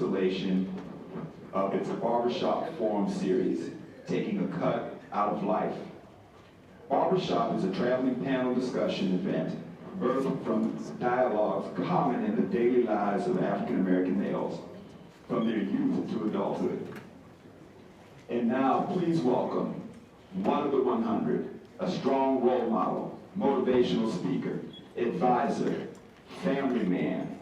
installation of its Barbershop Forum series, Taking a Cut Out of Life. Barbershop is a traveling panel discussion event birthed from dialogues common in the daily lives of African American males, from their youth to adulthood. And now, please welcome one of the 100, a strong role model, motivational speaker, advisor, family man.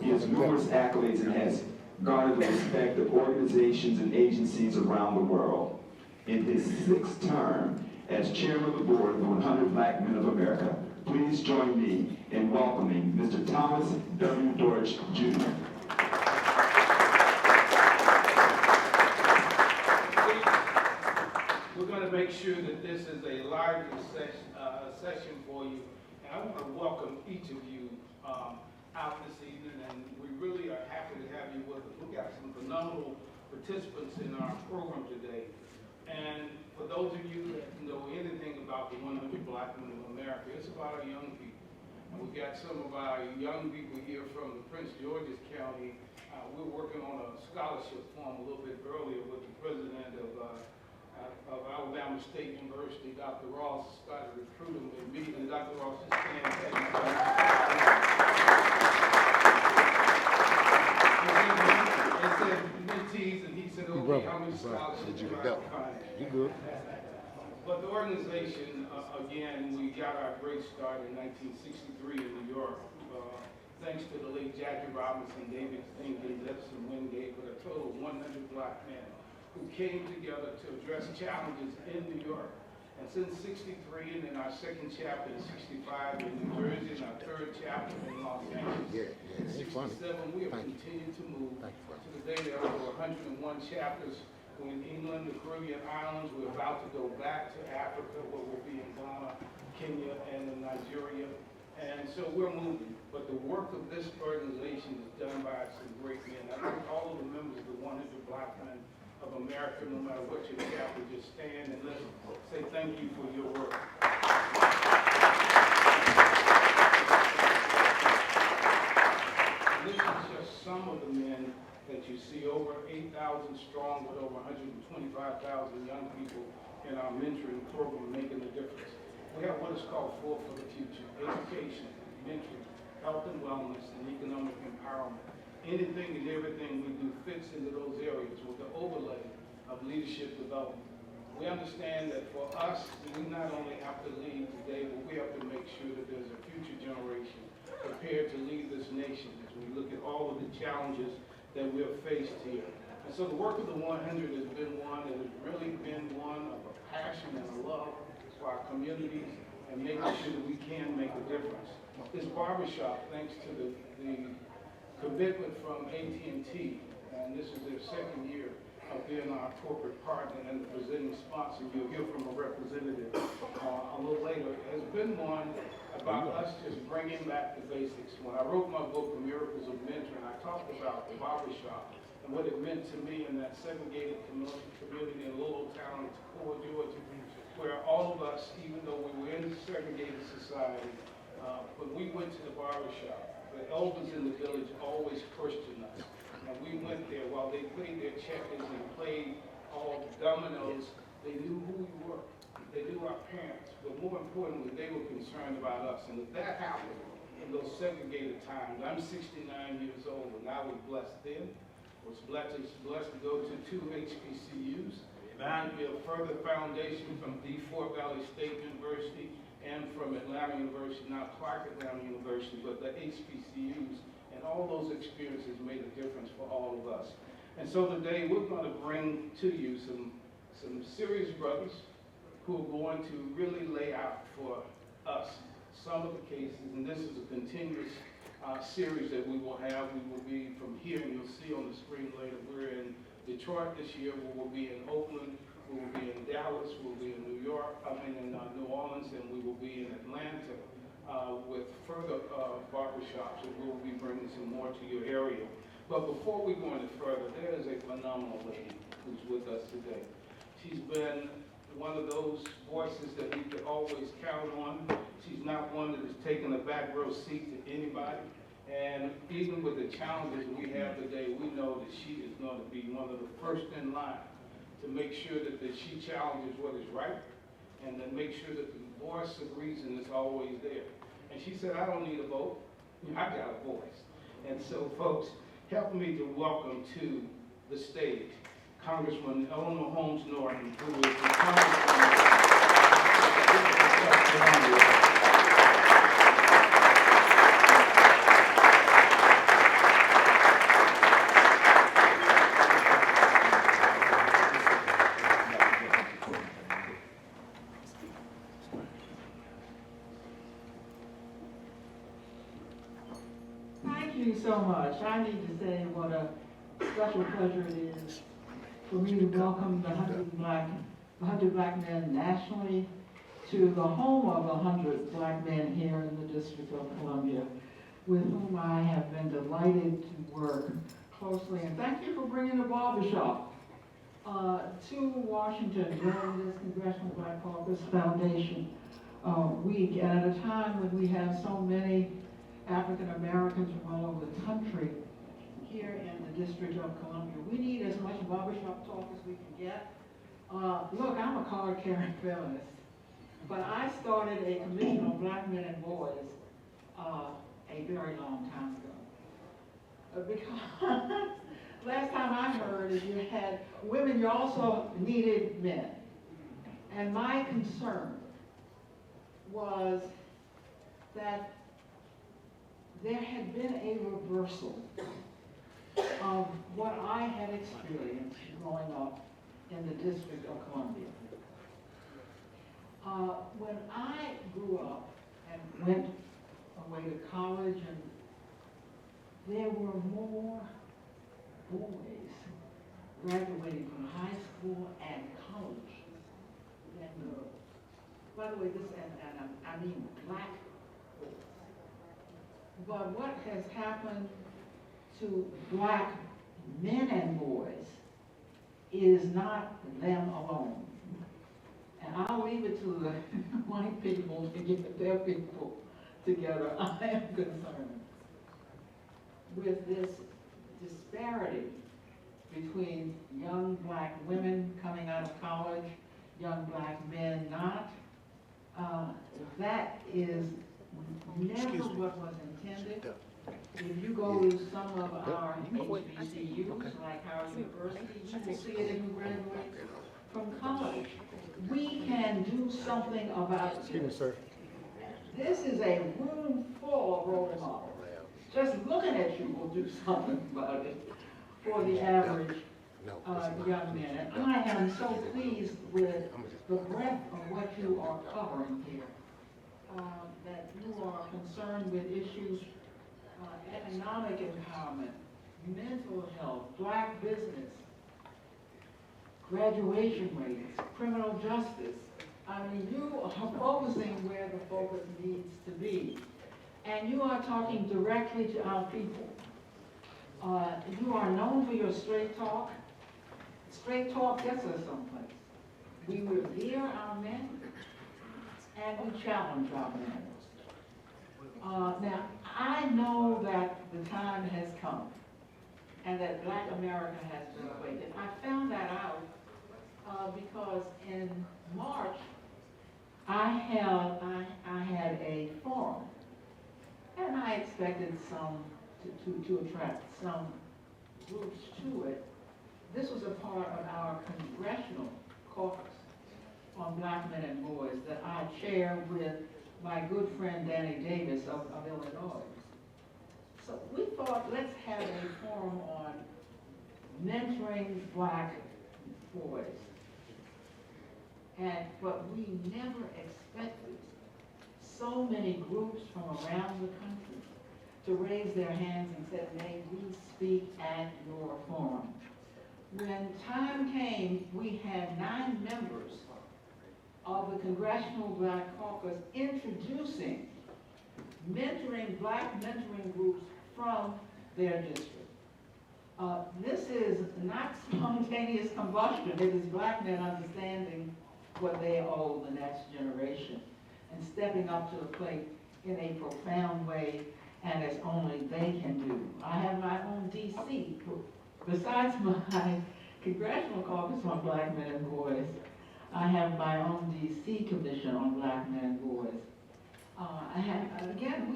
He has numerous accolades and has garnered the respect of organizations and agencies around the world. In his 6th term as chairman of the board of the 100 Black Men of America, please join me in welcoming Mr. Thomas W. Dortch, Jr. We're going to make sure that this is a lively session for you. And I want to welcome each of you out this evening, and we really are happy to have you with us. We've got some phenomenal participants in our program today. And for those of you that know anything about the 100 Black Men of America, it's about our young people. And we've got some of our young people here from Prince George's County. We're working on a scholarship form a little bit earlier with the president of Alabama State University, Dr. Ross, started recruiting with me, and Dr. Ross is standing They said mentees, and he said, okay, how many scholarships do I find? You good. But the organization, again, we got our great start in 1963 in New York. Thanks to the late Jackie Robinson, David Jenkins, Edison Wingate, with a total of 100 Black men who came together to address challenges in New York. And since 63, and then our 2nd chapter in 65 in New Jersey, and our 3rd chapter in Los Angeles, in 67, we have continued to move. To the day there are over 101 chapters in England, the Caribbean islands. We're about to go back to Africa, where we'll be in Ghana, Kenya, and in Nigeria. And so we're moving. But the work of this organization is done by some great men. I think all of the members of the 100 Black Men of America, no matter what your chapter, just stand and let's say thank you for your work. This is just some of the men that you see, over 8,000 strong with over 125,000 young people in our mentoring program making a difference. We have what is called Four for the Future: education, mentoring, health and wellness, and economic empowerment. Anything and everything we do fits into those areas with the overlay of leadership development. We understand that for us, we not only have to lead today, but we have to make sure that there's a future generation prepared to lead this nation as we look at all of the challenges that we have faced here. And so the work of the 100 has been one that has really been one of a passion and a love for our communities and making sure that we can make a difference. This barbershop, thanks to the commitment from AT&T, and this is their 2nd year of being our corporate partner and the presenting sponsor. You'll hear from a representative a little later. Has been one about us just bringing back the basics. When I wrote my book, The Miracles of Mentoring, I talked about the barbershop and what it meant to me in that segregated community in a little town in Toccoa, Georgia, where all of us, even though we were in a segregated society, when we went to the barbershop, the elders in the village always questioned us. And we went there while they played their checkers and played all the dominoes. They knew who we were. They knew our parents. But more importantly, they were concerned about us. And if that happened in those segregated times, I'm 69 years old, and I was blessed then. Was blessed to go to 2 HBCUs. And be a further foundation from the Fort Valley State University and from Atlanta University, now Clark Atlanta University, but the HBCUs, and all those experiences made a difference for all of us. And so today we're going to bring to you some serious brothers who are going to really lay out for us some of the cases, and this is a continuous series that we will have. We will be from here, and you'll see on the screen later, we're in Detroit this year, we will be in Oakland, we will be in Dallas, we'll be in New Orleans, and we will be in Atlanta with further barbershops, and we'll be bringing some more to your area. But before we go any further, there is a phenomenal lady who's with us today. She's been one of those voices that we could always count on. She's not one that has taken a back row seat to anybody. And even with the challenges we have today, we know that going to be one of the first in line to make sure that she challenges what is right and then make sure that the voice of reason is always there. And she said, I don't need a vote. I got a voice. And so, folks, help me to welcome to the stage Congressman Eleanor Holmes Norton, who is the Congressman of South Carolina. Thank you so much. I need to say what a special pleasure it is for me to welcome the 100 Black men nationally to the home of 100 Black men here in the District of Columbia, with whom I have been delighted to work closely. And thank you for bringing the Barbershop to Washington during this Congressional Black Caucus Foundation week, and at a time when we have so many African Americans from all over the country here in the District of Columbia. We need as much barbershop talk as we can get. Look, I'm a card-carrying feminist, but I started a commission on Black men and boys a very long time ago. Because last time I heard is you had women, you also needed men. And my concern was that there had been a reversal of what I had experienced growing up in the District of Columbia. When I grew up and went away to college, and there were more boys graduating from high school and college than girls. By the way, this, and I mean black boys. But what has happened to Black men and boys is not them alone. And I'll leave it to the white people to get their people together. I am concerned with this disparity between young Black women coming out of college, young Black men not. That is never what was intended. If you go to some of our HBCUs, like Howard University, you will see it if you graduate from college. We can do something about this. Excuse me, sir. This is a room full of role models. Just looking at you will do something about it for the average young man. And I am so pleased with the breadth of what you are covering here. That you are concerned with issues, economic empowerment, mental health, Black business, graduation rates, criminal justice. I mean, you are focusing where the focus needs to be. And you are talking directly to our people. You are known for your straight talk. Straight talk gets us someplace. We revere our men, and we challenge our men. Now, I know that the time has come, and that Black America has been awakened. I found that out because in March, I had a forum, and I expected to attract some groups to it. This was a part of our Congressional Caucus on Black men and boys that I chair with my good friend Danny Davis of Illinois. So we thought, let's have a forum on mentoring Black boys. But we never expected so many groups from around the country to raise their hands and say, may we speak at your forum. When time came, we had 9 members of the Congressional Black Caucus introducing mentoring, Black mentoring groups from their district. This is not spontaneous combustion. It is Black men understanding what they owe the next generation and stepping up to the plate in a profound way and as only they can do. I have my own DC besides my Congressional Caucus on Black Men and Boys, I have my own DC Commission on Black Men and Boys. Again,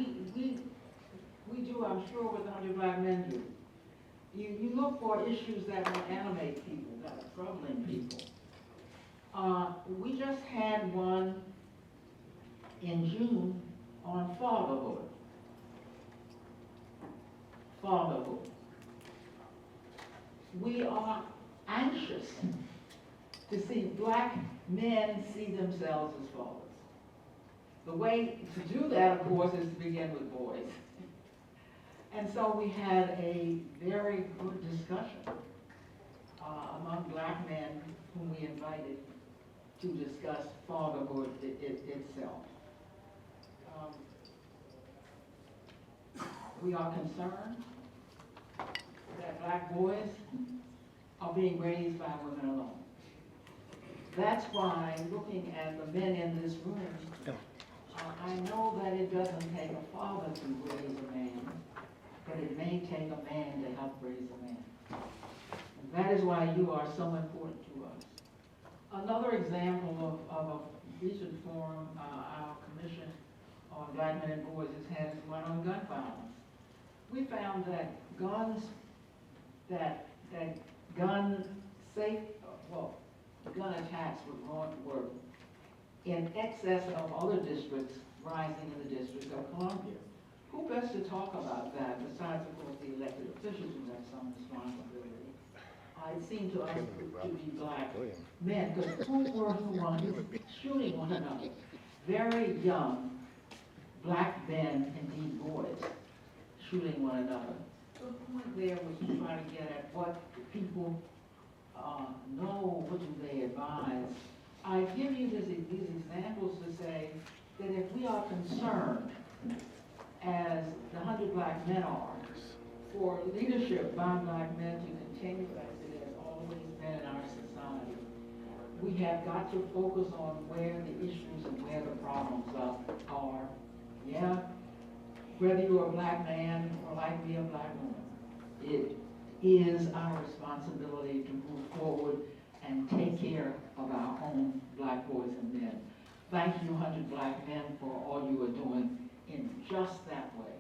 we do, I'm sure, what 100 Black Men do. You look for issues that will animate people, that are troubling people. We just had one in June on fatherhood. Fatherhood. We are anxious to see black men see themselves as fathers. The way to do that, of course, is to begin with boys. And so we had a very good discussion among black men whom we invited to discuss fatherhood itself. We are concerned that black boys are being raised by women alone. That's why, looking at the men in this room, I know that it doesn't take a father to raise a man, but it may take a man to help raise a man. And that is why you are so important to us. Another example of a recent forum our commission on Black Men and Boys has had is one on gun violence. We found that gun attacks were in excess of other districts rising in the District of Columbia. Who best to talk about that besides, of course, the elected officials who have some responsibility? It seemed to us to be black men, because who were the ones shooting one another? Very young black men, indeed boys, shooting one another. The point there was to try to get at what people know, what do they advise. I give you these examples to say that if we are concerned, as the 100 black men are, for leadership by black men to continue as it has always been in our society, we have got to focus on where the issues and where the problems are. Yeah, whether you're a black man or like me, a black woman, it is our responsibility to move forward and take care of our own black boys and men. Thank you, 100 black men, for all you are doing in just that way.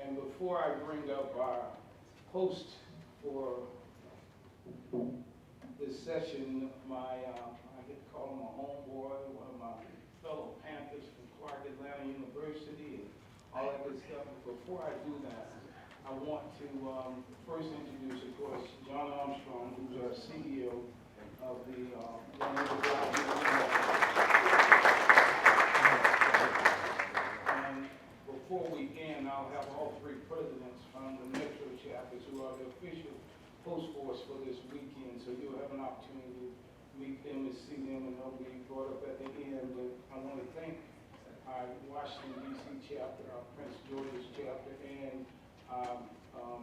And before I bring up our host for this session, I get to call him my homeboy, one of my fellow Panthers from Clark Atlanta University, and all that good stuff. But before I do that, I want to first introduce, of course, John Armstrong, who's our CEO of the And before we end, I'll have all three presidents from the Metro chapters who are the official host force for this weekend, so you'll have an opportunity to meet them and see them, and they'll be brought up at the end. But I want to thank our Washington, D.C. chapter, our Prince George's chapter, and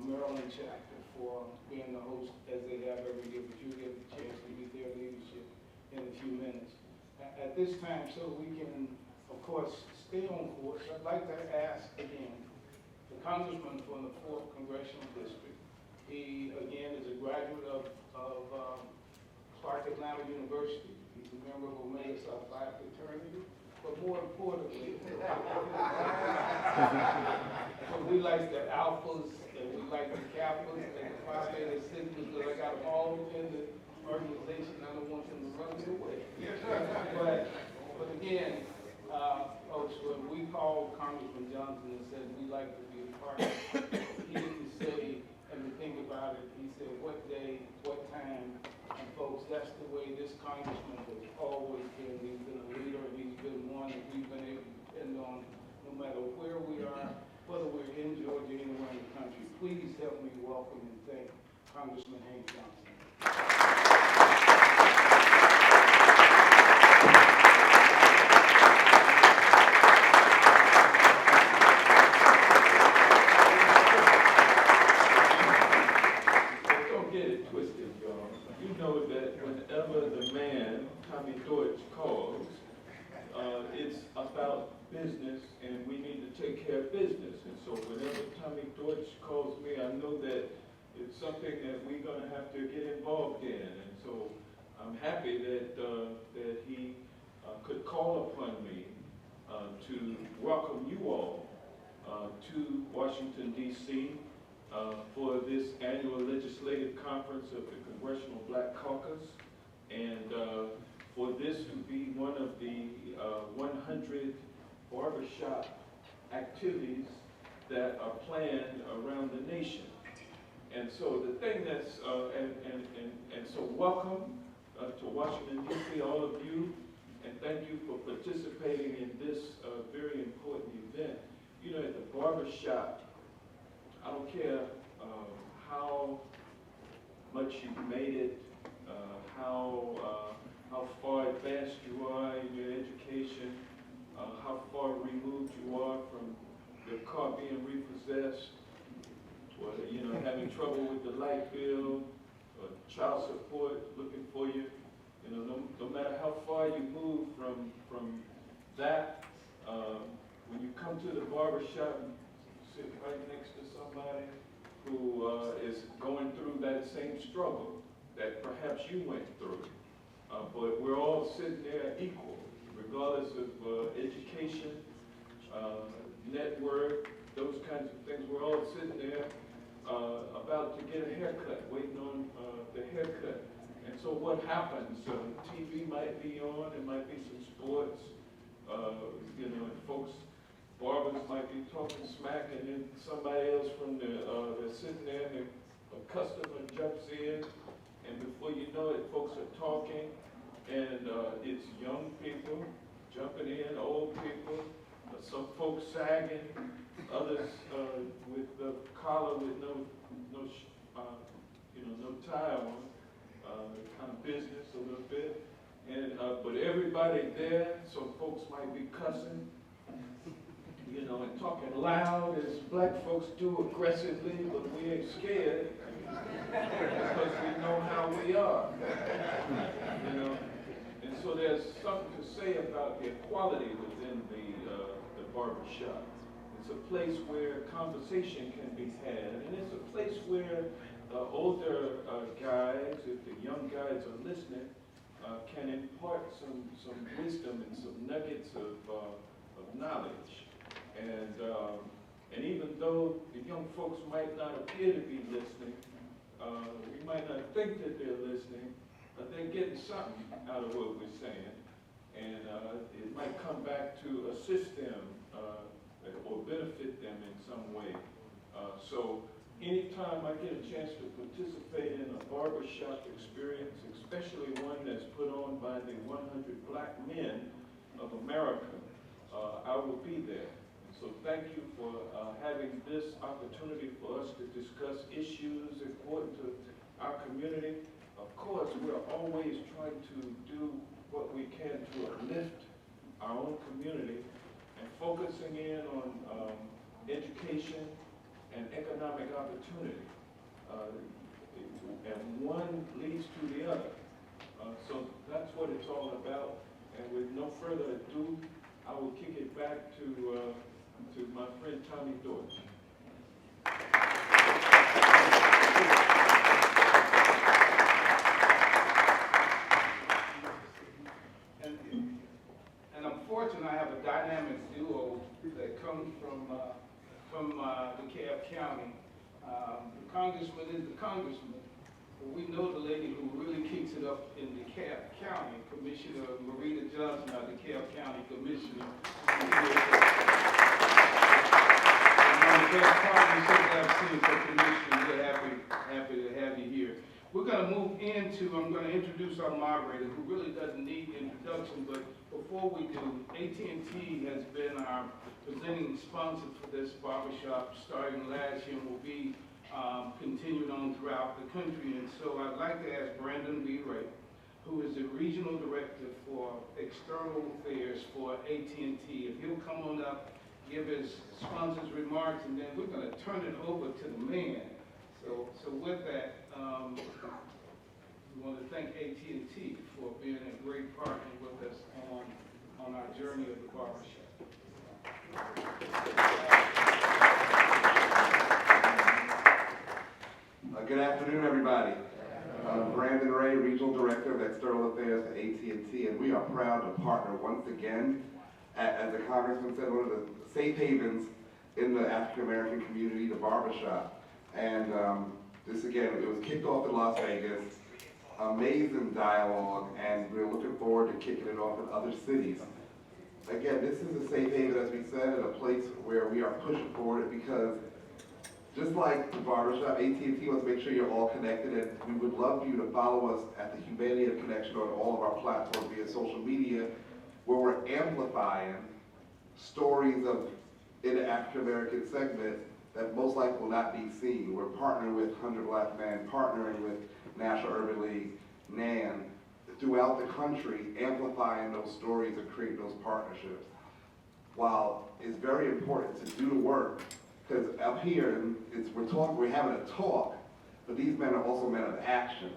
Maryland chapter for being the host as they have every year, but you'll get the chance to meet their leadership in a few minutes. At this time, so we can, of course, stay on course, I'd like to ask again, the congressman from the 4th Congressional District. He, again, is a graduate of Clark Atlanta University. He's a member of Omega Psi Phi fraternity. But more importantly, so we like the alphas, and we like the kappas, and the Phi Beta Sigmas, because I got them all in the organization. I don't want them to run it away. But again, folks, when we called Congressman Johnson and said we'd like to be a part, he didn't say, and to think about it, he said, what day, what time, and folks, that's the way this congressman has always been. He's been a leader, and he's been one that we've been able to depend on no matter where we are, whether we're in Georgia, anywhere in the country. Please help me welcome and thank Congressman Hank Johnson. Don't get it twisted, y'all. You know that whenever the business, and we need to take care of business. And so whenever Tommy Dortch calls me, I know that it's something that we're going to have to get involved in. And so I'm happy that that he could call upon me to welcome you all to Washington, D.C. For this annual legislative conference of the Congressional Black Caucus, and for this to be one of the 100 barbershop activities that are planned around the nation. And so the thing that's, and so welcome to Washington, D.C., all of you, and thank you for participating in this very important event. You know, at the barbershop, I don't care how much you've made it, how far advanced you are in your education, how far removed you are from your car being repossessed, or having trouble with the light bill, or child support looking for you. You know, no matter how far you move from that, when you come to the barbershop, sit right next to somebody who is going through that same struggle that perhaps you went through. But we're all sitting there equal, regardless of education, net worth, those kinds of things. We're all sitting there about to get a haircut, waiting on the haircut. And so what happens? TV might be on, there might be some sports, and folks, barbers might be talking smack, and then somebody else from they're sitting there, and a customer jumps in, and before you know it, folks are talking, and it's young people jumping in, old people, some folks sagging, others with the collar with no tie on, kind of business a little bit, and but everybody there, some folks might be cussing, and talking loud as black folks do aggressively, but we ain't scared because we know how we are, And so there's something to say about the equality within the barbershop. It's a place where conversation can be had, and it's a place where older guys, if the young guys are listening, can impart some wisdom and some nuggets of knowledge. And even though the young folks might not appear to be listening, we might not think that they're listening, but they're getting something out of what we're saying. And it might come back to assist them or benefit them in some way. So anytime I get a chance to participate in a barbershop experience, especially one that's put on by the 100 Black Men of America, I will be there. So thank you for having this opportunity for us to discuss issues important to our community. Of course, we're always trying to do what we can to uplift our own community and focusing in on education and economic opportunity. And one leads to the other. So that's what it's all about. And with no further ado, I will kick it back to my friend Tommy Dortch. And I'm fortunate I have a dynamic duo that comes from DeKalb County. The congressman is the congressman, but we know the lady who really kicks it up in DeKalb County, Commissioner Marita Johnson, our DeKalb County Commissioner. Best partnership I've seen for Commissioner. We're happy to have you here. We're going to move into, I'm going to introduce our moderator, who really doesn't need introduction, but before we do, AT&T has been our presenting sponsor for this barbershop starting last year and will be continued on throughout the country. And so I'd like to ask Brandon B. Wright, who is the Regional Director for External Affairs for AT&T. If he'll come on up, give his sponsor's remarks, and then we're going to turn it over to the man. So with that, we want to thank AT&T for being a great partner with us on our journey of the barbershop. Regional Director of External Affairs for AT&T, and we are proud to partner once again, as the Congressman said, one of the safe havens in the African American community, the Barbershop. And this again, it was kicked off in Las Vegas, amazing dialogue, and we're looking forward to kicking it off in other cities. Again, this is a safe haven, as we said, and a place where we are pushing forward because just like the Barbershop, AT&T wants to make sure you're all connected, and we would love for you to follow us at the Humanity of Connection on all of our platforms via social media, where we're amplifying stories of in the African American segment that most likely will not be seen. We're partnering with 100 Black Men, partnering with National Urban League, NAN, throughout the country, amplifying those stories and creating those partnerships. While it's very important to do the work, because up here, we're having a talk, but these men are also men of action.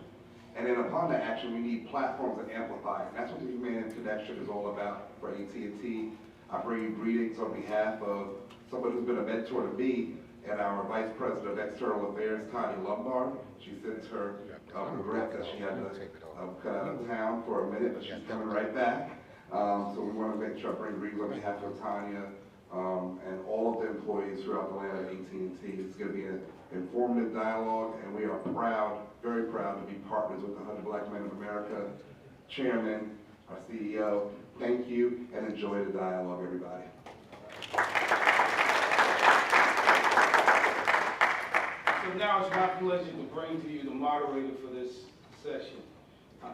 And then upon that action, we need platforms that amplify. And that's what the Human Connection is all about for AT&T. I bring you greetings on behalf of someone who's been a mentor to me and our Vice President of External Affairs, Tanya Lombard. She sends her regret that she had to cut out of town for a minute, but she's coming right back. So we want to make sure I bring greetings on behalf of Tanya and all of the employees throughout the land of AT&T. It's going to be an informative dialogue, and we are proud, very proud to be partners with the 100 Black Men of America, Chairman, our CEO. Thank you, and enjoy the dialogue, everybody. So now it's my pleasure to bring to you the moderator for this session.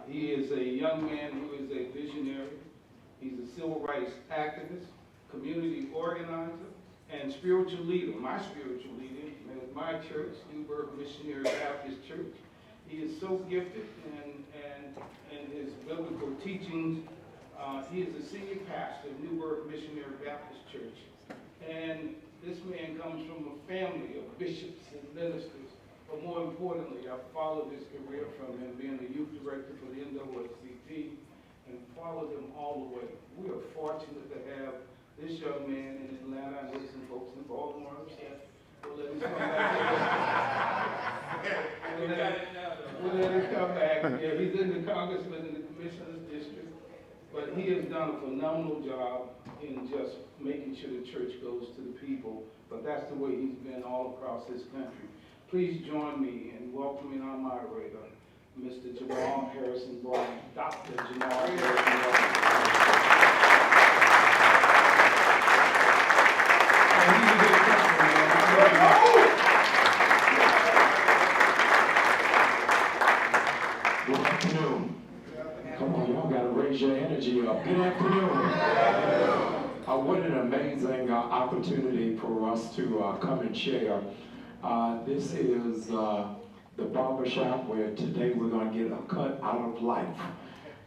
He is a young man who is a visionary. He's a civil rights activist, community organizer, and spiritual leader. My spiritual leader at my church, Newburgh Missionary Baptist Church. He is so gifted in his biblical teachings. He is the senior pastor of Newburgh Missionary Baptist Church. And this man comes from a family of bishops and ministers. But more importantly, I've followed his career from him being the youth director for the NAACP and followed him all the way. We are fortunate to have this young man in Atlanta. I know some folks in Baltimore upset. We'll let him come back. We'll let him come back. Yeah, he's in the Congressman in the Commissioner's District. But he has done a phenomenal job in just making sure the church goes to the people. But that's the way he's been all across this country. Please join me in welcoming our moderator, Mr. Jamal Harrison Bryant, Dr. Jamal Harrison Bryant. Good afternoon. Come on, y'all gotta raise your energy up. Good afternoon. What an amazing opportunity for us to come and share. This is the Barbershop, where today we're going to get a cut out of life.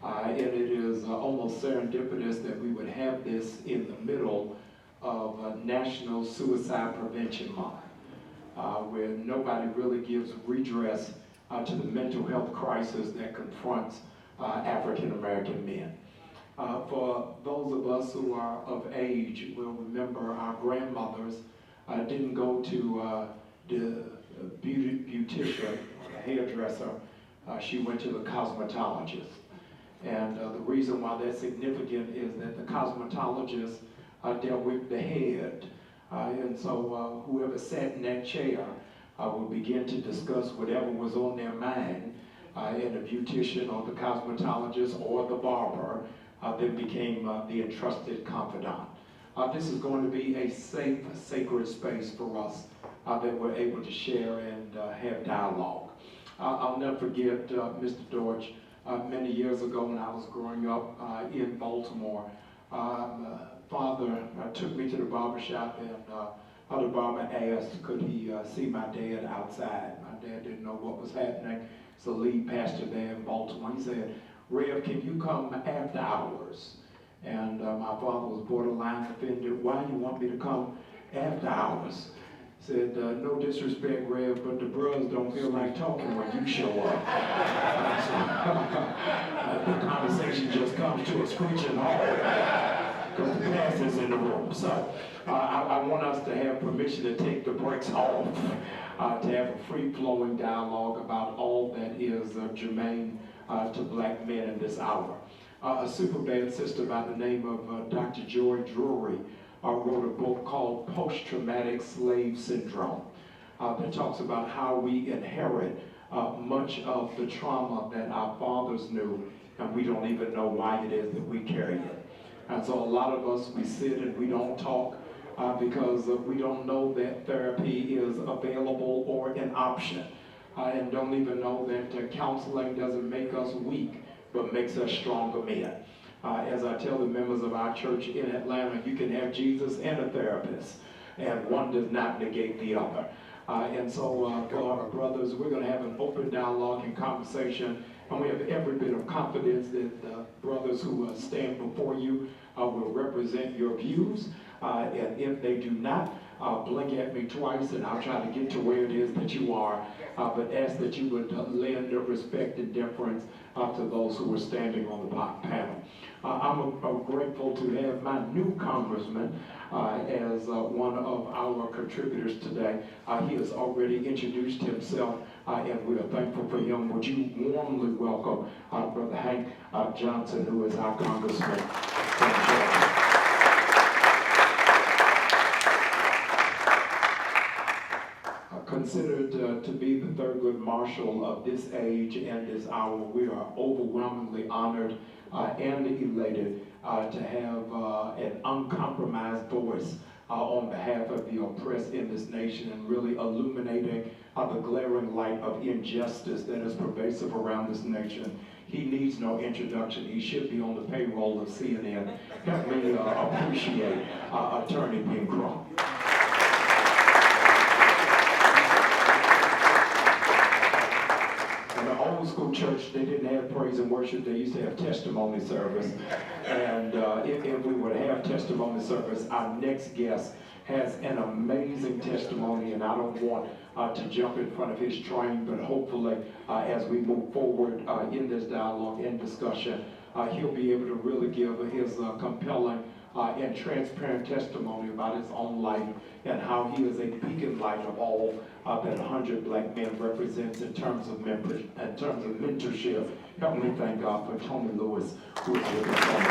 And it is almost serendipitous that we would have this in the middle of National Suicide Prevention Month, where nobody really gives redress to the mental health crisis that confronts African American men. For those of us who are of age, will remember our grandmothers didn't go to the beautician, the hairdresser. She went to the cosmetologist. And the reason why that's significant is that the cosmetologist dealt with the head. And so whoever sat in that chair would begin to discuss whatever was on their mind, and the beautician or the cosmetologist or the barber then became the entrusted confidant. This is going to be a safe, sacred space for us that we're able to share and have dialogue. I'll never forget Mr. Dortch. Many years ago when I was growing up in Baltimore, father took me to the barbershop, and the barber asked, could he see my dad outside? My dad didn't know what was happening. So lead pastor there in Baltimore, he said, Rev, can you come after hours? And my father was borderline offended. Why you want me to come after hours? Said, no disrespect, Rev, but the bros don't feel like talking when you show up. The conversation just comes to a screeching halt because the pastor's in the room. So I want us to have permission to take the brakes off, to have a free-flowing dialogue about all that is germane to black men in this hour. A super bad sister by the name of Dr. Joy Drury wrote a book called Post-Traumatic Slave Syndrome that talks about how we inherit much of the trauma that our fathers knew, and we don't even know why it is that we carry it. And so a lot of us, we sit and we don't talk because we don't know that therapy is available or an option, and don't even know that counseling doesn't make us weak, but makes us stronger men. As I tell the members of our church in Atlanta, you can have Jesus and a therapist, and one does not negate the other. And so, for our brothers, we're going to have an open dialogue and conversation, and we have every bit of confidence that the brothers who stand before you will represent your views, and if they do not, blink at me twice, and I'll try to get to where it is that you are, but ask that you would lend respect and deference to those who are standing on the panel. I'm grateful to have my new congressman as one of our contributors today. He has already introduced himself, and we are thankful for him. Would you warmly welcome Brother Hank Johnson, who is our congressman from Georgia. Considered to be the Thurgood Marshall of this age and this hour, we are overwhelmingly honored and elated to have an uncompromised voice on behalf of the oppressed in this nation, and really illuminating the glaring light of injustice that is pervasive around this nation. He needs no introduction. He should be on the payroll of CNN. Help me appreciate Attorney Ben Crump. In the old school church, they didn't have praise and worship. They used to have testimony service. And if we would have testimony service, our next guest has an amazing testimony, and I don't want to jump in front of his train, but hopefully as we move forward in this dialogue and discussion, he'll be able to really give his compelling and transparent testimony about his own life and how he is a beacon light of all that 100 black men represents in terms of mentorship. Help me thank God for Tony Lewis, who is with us on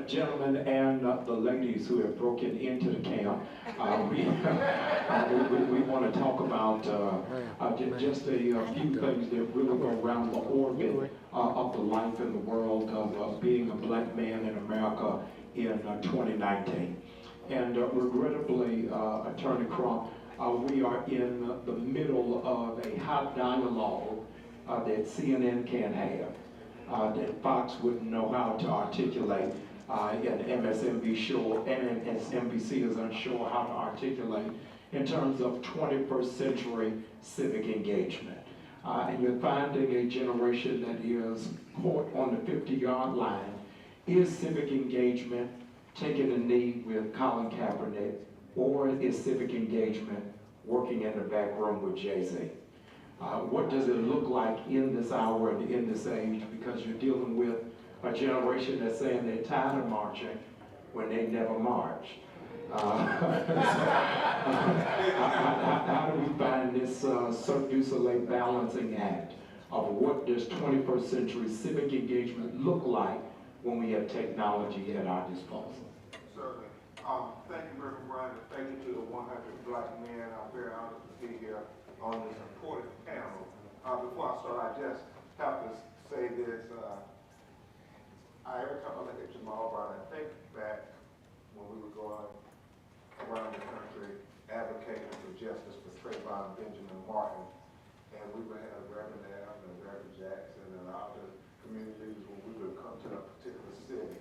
the gentlemen and the ladies who have broken into the camp. We want to talk about just a few things that really go around the orbit of the life and the world of being a black man in America in 2019. And regrettably, Attorney Crump, we are in the middle of a hot dialogue that CNN can't have, that Fox wouldn't know how to articulate, and MSNBC is unsure how to articulate in terms of 21st century civic engagement. And you're finding a generation that is caught on the 50-yard line. Is civic engagement taking a knee with Colin Kaepernick, or is civic engagement working in the back room with Jay-Z? What does it look like in this hour and in this age? Because you're dealing with a generation that's saying they're tired of marching when they never march. How do we find this Cirque du Soleil balancing act of what does 21st century civic engagement look like when we have technology at our disposal? Certainly. Thank you, Reverend Brian, and thank you to the 100 black men. I'm very honored to be here on this important panel. Before I start, I just have to say this. Every time I look at Jamal Brown, I think back when we were going around the country advocating for justice for Trayvon Benjamin Martin, and we would have Reverend Al and Reverend Jackson and other communities when we would come to a particular city.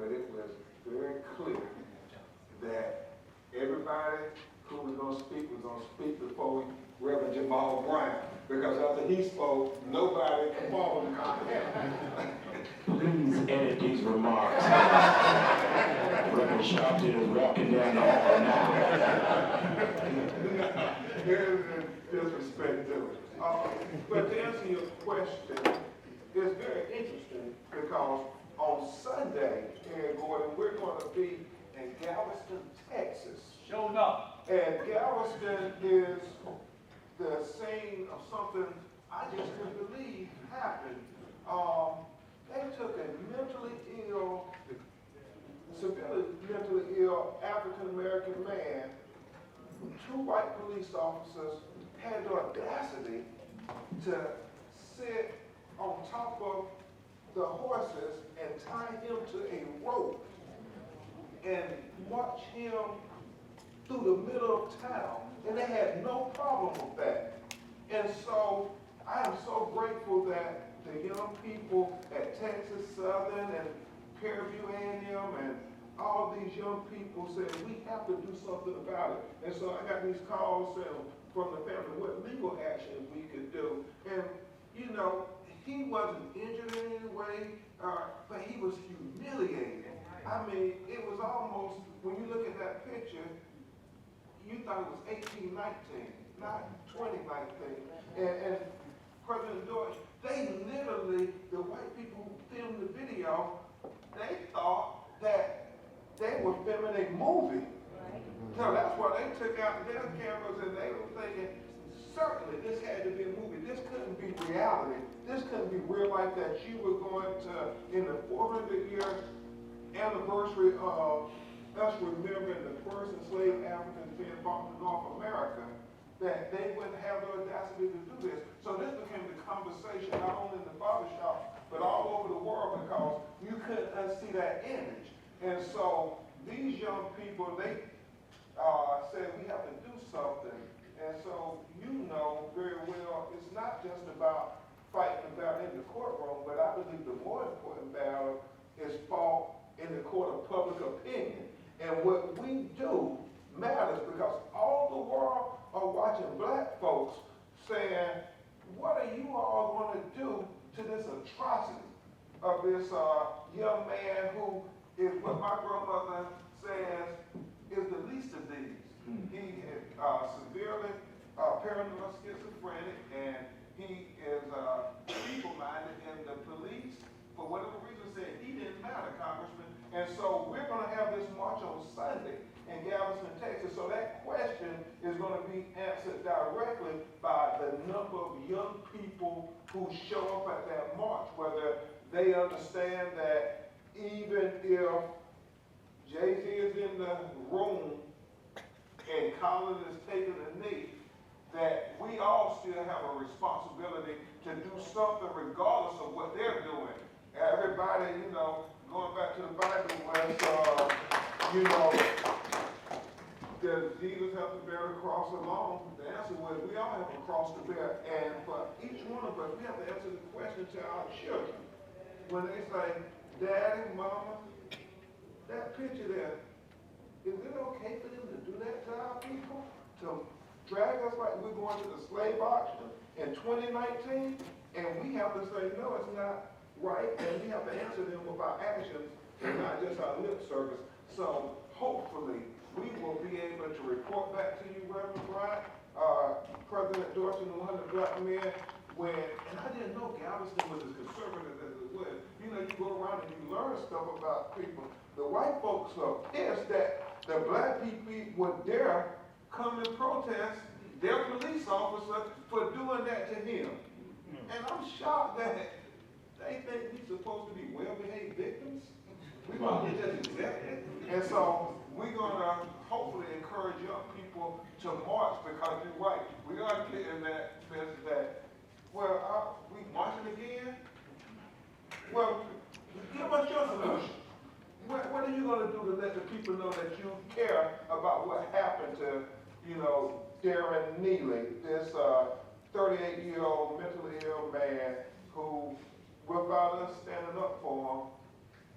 But it was very clear that everybody who was going to speak before Reverend Jamal Brown, because after he spoke, nobody could follow the comprehend. Please edit these remarks. Reverend Sharpton is walking down the hall now. There's disrespect to it. But to answer your question, it's very interesting because on Sunday here in Gordon, we're going to be in Galveston, Texas. Showing up. And Galveston is the scene of something I just couldn't believe happened. They took a mentally ill, severely mentally ill African-American man. Two white police officers had the audacity to sit on top of the horses and tie him to a rope and march him through the middle of town. And they had no problem with that. And so I am so grateful that the young people at Texas Southern and Fairview A&M and all these young people said, we have to do something about it. And so I got these calls from the family, what legal action we could do. And, you know, he wasn't injured in any way, but he was humiliated. I mean, it was almost, when you look at that picture, you thought it was 1819, not 2019. And President Dortch, they literally, the white people who filmed the video, they thought that they were filming a movie. So that's why they took out their cameras and they were thinking, certainly this had to be a movie. This couldn't be reality. This couldn't be real life that you were going to, in the 400-year anniversary of us remembering the first enslaved Africans being brought to North America, that they wouldn't have the audacity to do this. So this became the conversation not only in the barbershop, but all over the world because you couldn't unsee that image. And so these young people, they said we have to do something. And so you know very well, it's not just about fighting the battle in the courtroom, but I believe the more important battle is fought in the court of public opinion. And what we do matters because all the world are watching black folks saying, what are you all going to do to this atrocity of this young man who is what my grandmother says is the least of these. He is severely paranoid schizophrenic and he is feeble-minded and the police, for whatever reason, said he didn't matter, Congressman. And so we're going to have this march on Sunday in Galveston, Texas. So that question is going to be answered directly by the number of young people who show up at that march, whether they understand that even if Jay-Z is in the room and Colin is taking a knee, that we all still have a responsibility to do something regardless of what they're doing. Everybody, you know, going back to the Bible where you know, does Jesus have to bear the cross alone? The answer was we all have a cross to bear. And for each one of us, we have to answer the question to our children. When they say, Daddy, Mama, that picture there, is it okay for them to do that to our people? To drag us like we're going to the slave auction in 2019? And we have to say, no, it's not right. And we have to answer them with our actions and not just our lip service. So hopefully we will be able to report back to you, Reverend Bryant, President Dortch and the 100 Black Men, and I didn't know Galveston was as conservative as it was. You know, you go around and you learn stuff about people. The white folks are pissed that the black people would dare come and protest their police officer for doing that to him. And I'm shocked that they think we're supposed to be well-behaved victims. We're going to just accept it. And so we're going to hopefully encourage young people to march because you're right. We are getting that message that, well, we marching again? Well, give us your solution. What are you going to do to let the people know that you care about what happened to, you know, Darren Neely, this 38-year-old mentally ill man who, without us standing up for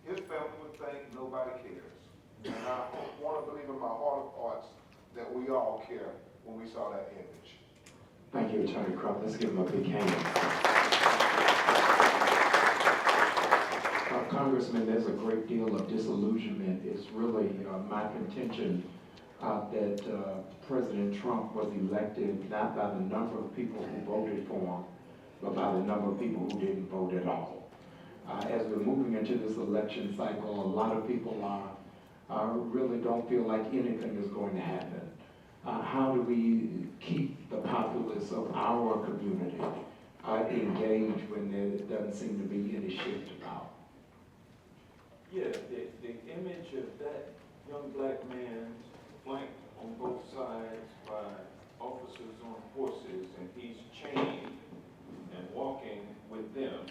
him, his family would think nobody cares. And I want to believe in my heart of hearts that we all care when we saw that image. Thank you, Attorney Crump. Let's give him a big hand. Congressman, there's a great deal of disillusionment. It's really my contention that President Trump was elected not by the number of people who voted for him, but by the number of people who didn't vote at all. As we're moving into this election cycle, a lot of people really don't feel like anything is going to happen. How do we keep the populace of our community engaged when there doesn't seem to be any shift about? Yeah, the image of that young black man flanked on both sides by officers on horses, and he's chained and walking with them,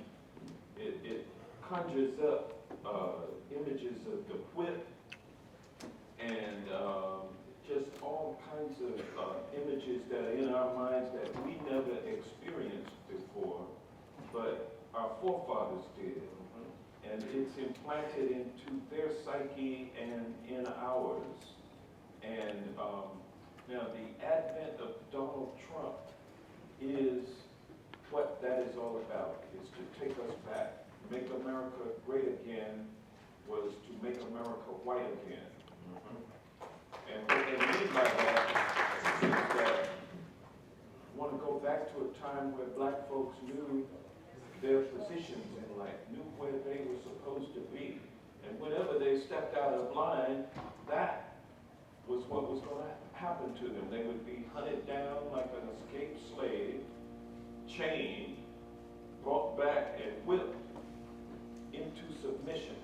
it conjures up images of the whip and just all kinds of images that are in our minds that we never experienced before, but our forefathers did. And it's implanted into their psyche and in ours. And now the advent of Donald Trump is what that is all about, is to take us back. Make America great again was to make America white again. And what they mean by that is that I want to go back to a time where black folks knew their positions in life, knew where they were supposed to be. And whenever they stepped out of line, that was what was going to happen to them. They would be hunted down like an escaped slave, chained, brought back and whipped into submission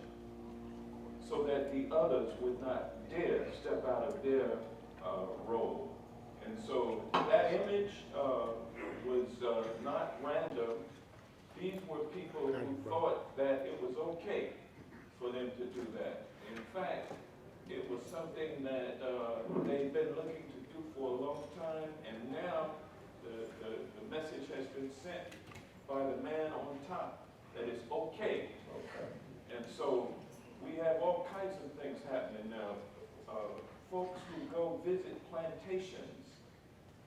so that the others would not dare step out of their role. And so that image was not random. These were people who thought that it was okay for them to do that. In fact, it was something that they've been looking to do for a long time, and now the message has been sent by the man on top that it's okay. And so we have all kinds of things happening now. Folks who go visit plantations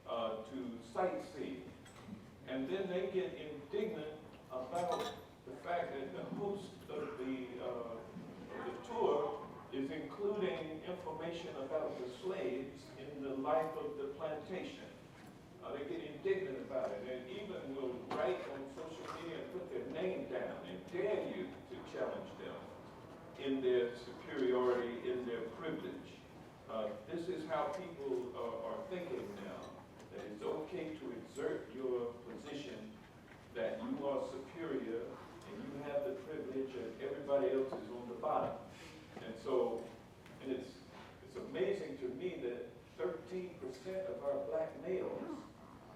to sightsee, and then they get indignant about the fact that the host of the tour is including information about the slaves in the life of the plantation. They get indignant about it, and even will write on social media and put their name down and dare you to challenge them in their superiority, in their privilege. This is how people are thinking now, that it's okay to exert your position, that you are superior and you have the privilege and everybody else is on the bottom. And so, and it's amazing to me that 13% of our black males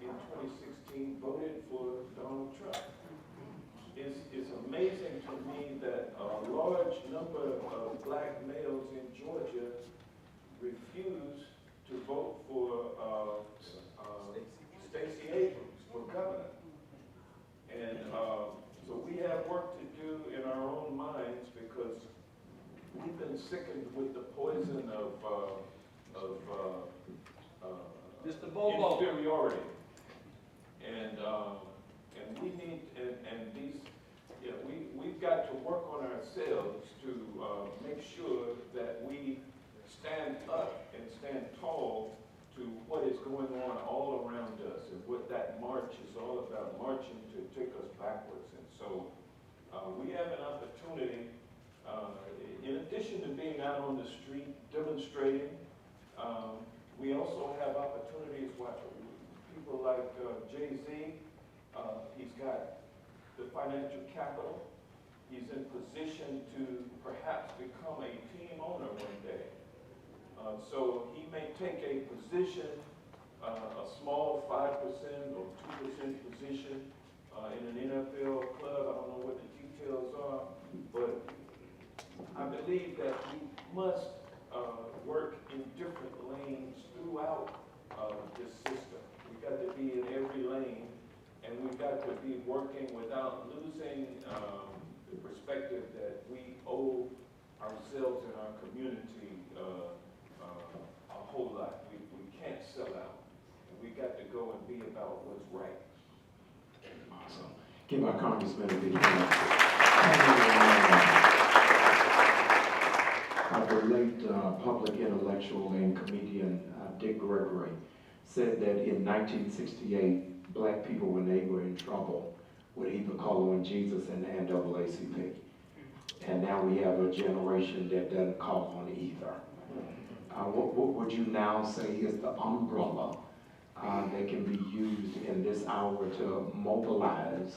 in 2016 voted for Donald Trump. It's amazing to me that a large number of black males in Georgia refused to vote for Stacey Abrams for governor. And so we have work to do in our own minds because we've been sickened with the poison of Mr. Bobo. inferiority. And we need, and these, yeah, we've got to work on ourselves to make sure that we stand up and stand tall to what is going on all around us and what that march is all about, marching to take us backwards. And so we have an opportunity, in addition to being out on the street demonstrating, we also have opportunities watching people like Jay-Z. He's got the financial capital. He's in position to perhaps become a team owner one day. So he may take a position, a small 5% or 2% position in an NFL club. I don't know what the details are, but I believe that we must work in different lanes throughout this system. We've got to be in every lane, and we've got to be working without losing the perspective that we owe ourselves and our community a whole lot. We can't sell out. We got to go and be about what's right. Awesome. Give our congressman a big The late public intellectual and comedian Dick Gregory said that in 1968, black people, when they were in trouble, would either call on Jesus and the NAACP. And now we have a generation that doesn't call on either. what would you now say is the umbrella that can be used in this hour to mobilize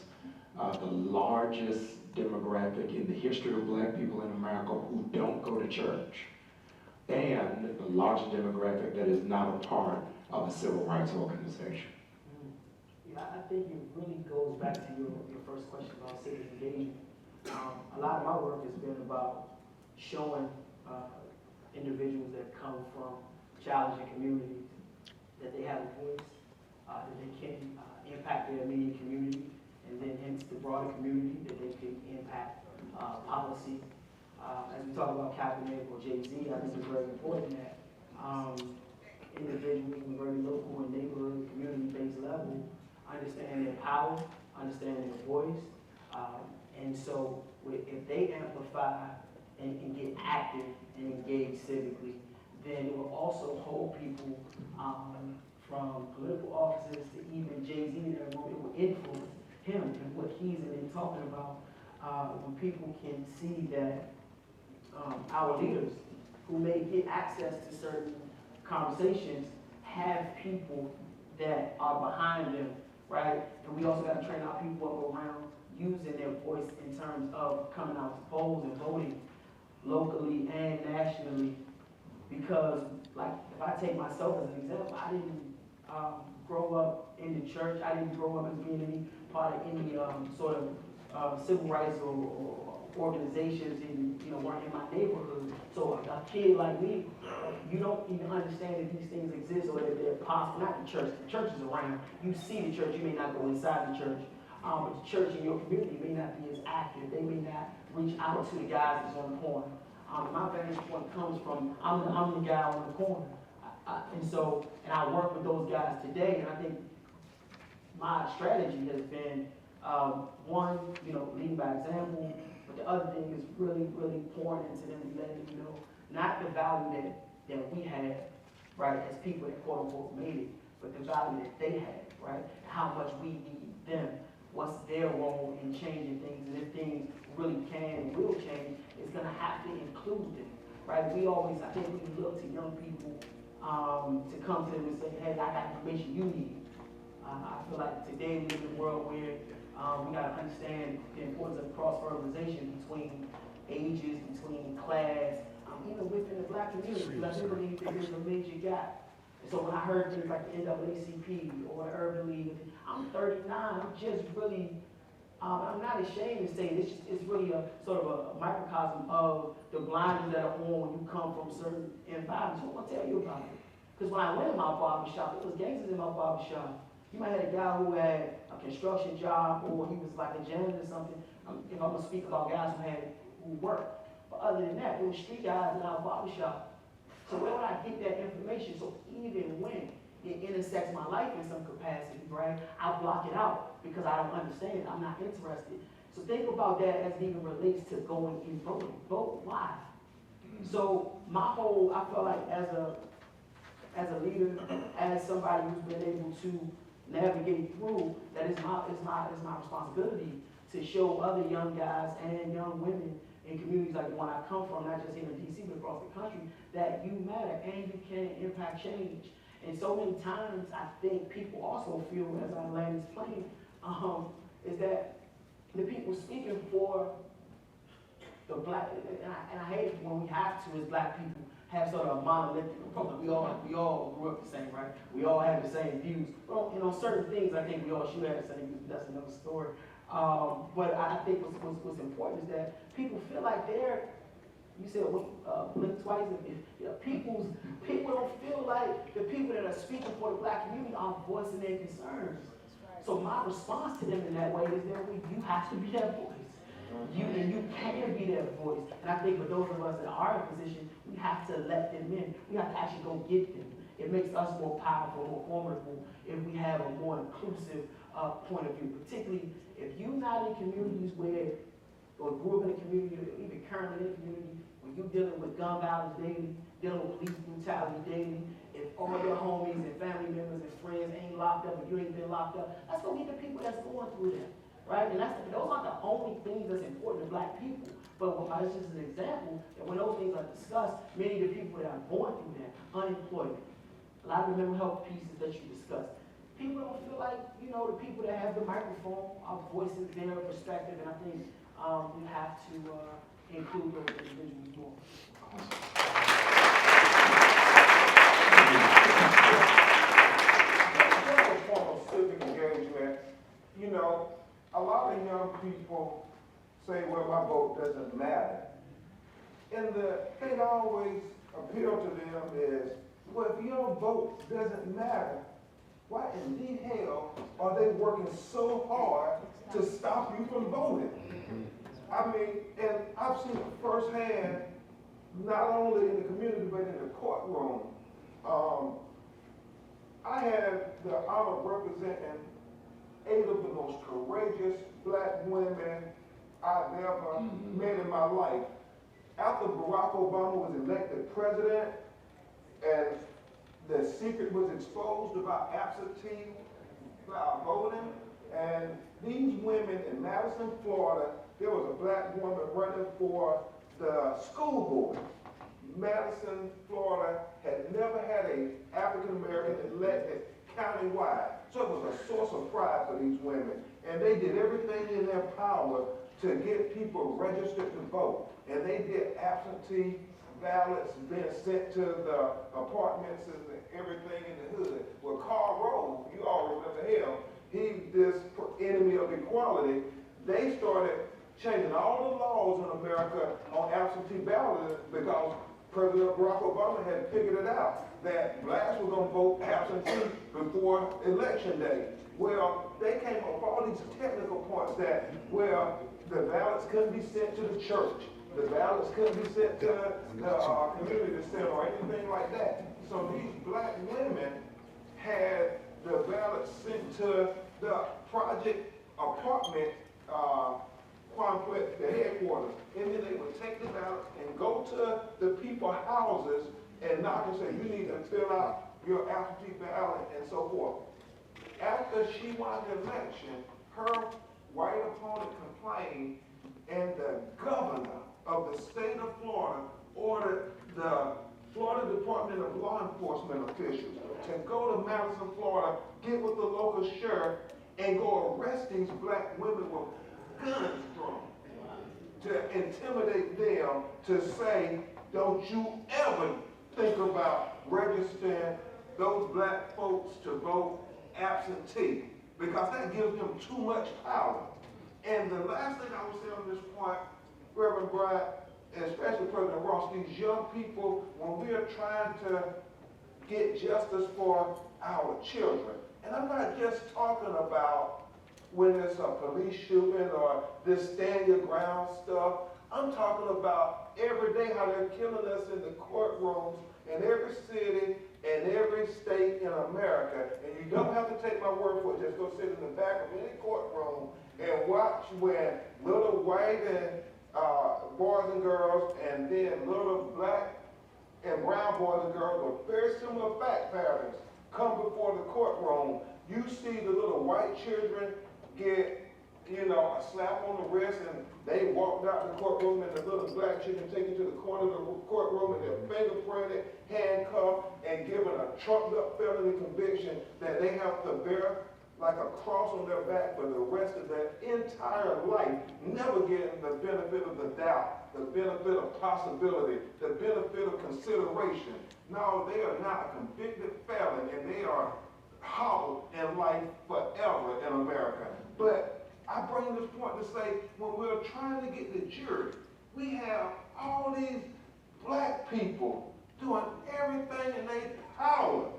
the largest demographic in the history of black people in America who don't go to church, and the largest demographic that is not a part of a civil rights organization? Yeah, I think it really goes back to your first question about civic engagement. A lot of my work has been about showing individuals that come from challenging communities that they have a voice, that they can impact their immediate community, and then hence the broader community, that they can impact policy. As we talk about Kaepernick or Jay-Z, I think it's very important that individuals on a very local and neighborhood, community-based level understand their power, understand their voice, and so if they amplify and get active and engage civically, then it will also hold people from political offices to even Jay-Z, it will influence him and what he's talking about. When people can see that our leaders who may get access to certain conversations have people that are behind them, right? And we also got to train our people up around using their voice in terms of coming out to polls and voting locally and nationally. Because, like, if I take myself as an example, I didn't grow up in the church. I didn't grow up as being any part of any sort of civil rights or organizations, and weren't in my neighborhood. So a kid like me, you don't even understand that these things exist or that they're possible. Not the church. The church is around. You see the church. You may not go inside the church. But the church in your community may not be as active. They may not reach out to the guys that's on the corner. My vantage point comes from, I'm the guy on the corner. And I work with those guys today, and I think my strategy has been, one, leading by example, but the other thing is really, really pouring into them and letting them know, not the value that we have, right, as people that quote unquote made it, but the value that they have, right, how much we need them, what's their role in changing things, and if things really can and will change, it's gonna have to include them, right? I think we look to young people to come to them and say, hey, I got information you need. I feel like today we live in a world where we got to understand the importance of cross-fertilization between ages, between class, even within the black community. I do believe that there's a major gap. And so when I heard things like the NAACP or the Urban League, I'm 39, I'm just really, I'm not ashamed to say this, it's really a sort of a microcosm of the blinders that are on when you come from certain environments. Who will tell you about it? Because when I went in my barbershop, it was gangsters in my barbershop. You might have a guy who had a construction job, or he was like a janitor or something. If I'm gonna speak about guys who worked. But other than that, there were street guys in our barbershop. So where would I get that information? So even when it intersects my life in some capacity, right, I block it out because I don't understand. I'm not interested. So think about that as it even relates to going and voting. Vote why? So I feel like as a leader, as somebody who's been able to navigate through, that is my responsibility to show other young guys and young women in communities like the one I come from, not just here in DC, but across the country, that you matter and you can impact change. And so many times, I think people also feel, as I land this plane, is that the people speaking for the black, and I hate it when we have to, as black people, have sort of a monolithic approach. We all grew up the same, right? We all have the same views. Well, certain things I think we all should have the same views, but that's another story. But I think what's important is that people feel like you said, blink twice, people don't feel like the people that are speaking for the black community are voicing their concerns. So my response to them in that way is that you have to be that voice. You can be that voice. And I think for those of us that are in position, we have to let them in. We have to actually go get them. It makes us more powerful, more formidable if we have a more inclusive point of view. Particularly if you're not in communities or grew up in a community, or even currently in a community, when you're dealing with gun violence daily, dealing with police brutality daily, if all your homies and family members and friends ain't locked up and you ain't been locked up, let's go get the people that's going through that. right? And those aren't the only things that's important to black people. But that's just an example that when those things are discussed, many of the people that are going through that, unemployment, a lot of the mental health pieces that you discussed, people don't feel like, you know, the people that have the microphone, our voices, their perspective, and I think we have to include those individuals more. Another form of civic engagement, you know, a lot of young people say, well, my vote doesn't matter. And the thing I always appeal to them is, well, if your vote doesn't matter, why in the hell are they working so hard to stop you from voting? I mean, and I've seen it firsthand, not only in the community, but in the courtroom. I had the honor of representing 8 of the most courageous black women I've ever met in my life. After Barack Obama was elected president and the secret was exposed about absentee voting, and these women in Madison, Florida, there was a black woman running for the school board. Madison, Florida had never had an African-American elected countywide. So it was a source of pride for these women. And they did everything in their power to get people registered to vote. And they did absentee ballots being sent to the apartments and everything in the hood. Well, Carl Rove, you all remember him, he, this enemy of equality, they started changing all the laws in America on absentee ballots because President Barack Obama had figured it out that blacks were going to vote absentee before election day. Well, they came up with all these technical points that, well, the ballots couldn't be sent to the church. The ballots couldn't be sent to the community center or anything like that. So these black women had the ballots sent to the project apartment complex, the headquarters, and then they would take the ballot and go to the people's houses and knock and say, you need to fill out your absentee ballot and so forth. After she won the election, her white opponent complained, and the governor of the state of Florida ordered the Florida Department of Law Enforcement officials to go to Madison, Florida, get with the local sheriff, and go arrest these black women with guns drawn to intimidate them to say, don't you ever think about registering those black folks to vote absentee, because that gives them too much power. And the last thing I would say on this point, Reverend Bryant, and especially President Ross, these young people, when we are trying to get justice for our children, and I'm not just talking about when it's a police shooting or this stand your ground stuff. I'm talking about every day how they're killing us in the courtrooms in every city and every state in America. And you don't have to take my word for it. Just go sit in the back of any courtroom and watch when little white and boys and girls, and then little black and brown boys and girls with very similar fact patterns come before the courtroom. You see the little white children get, you know, a slap on the wrist, and they walked out the courtroom, and the little black children taken to the corner of the courtroom, and they're fingerprinted, handcuffed, and given a trumped up felony conviction that they have to bear like a cross on their back for the rest of their entire life, never getting the benefit of the doubt, the benefit of possibility, the benefit of consideration. No, they are not a convicted felon, and they are hobbled in life forever in America. But I bring this point to say, when we're trying to get the jury, we have all these black people doing everything in their power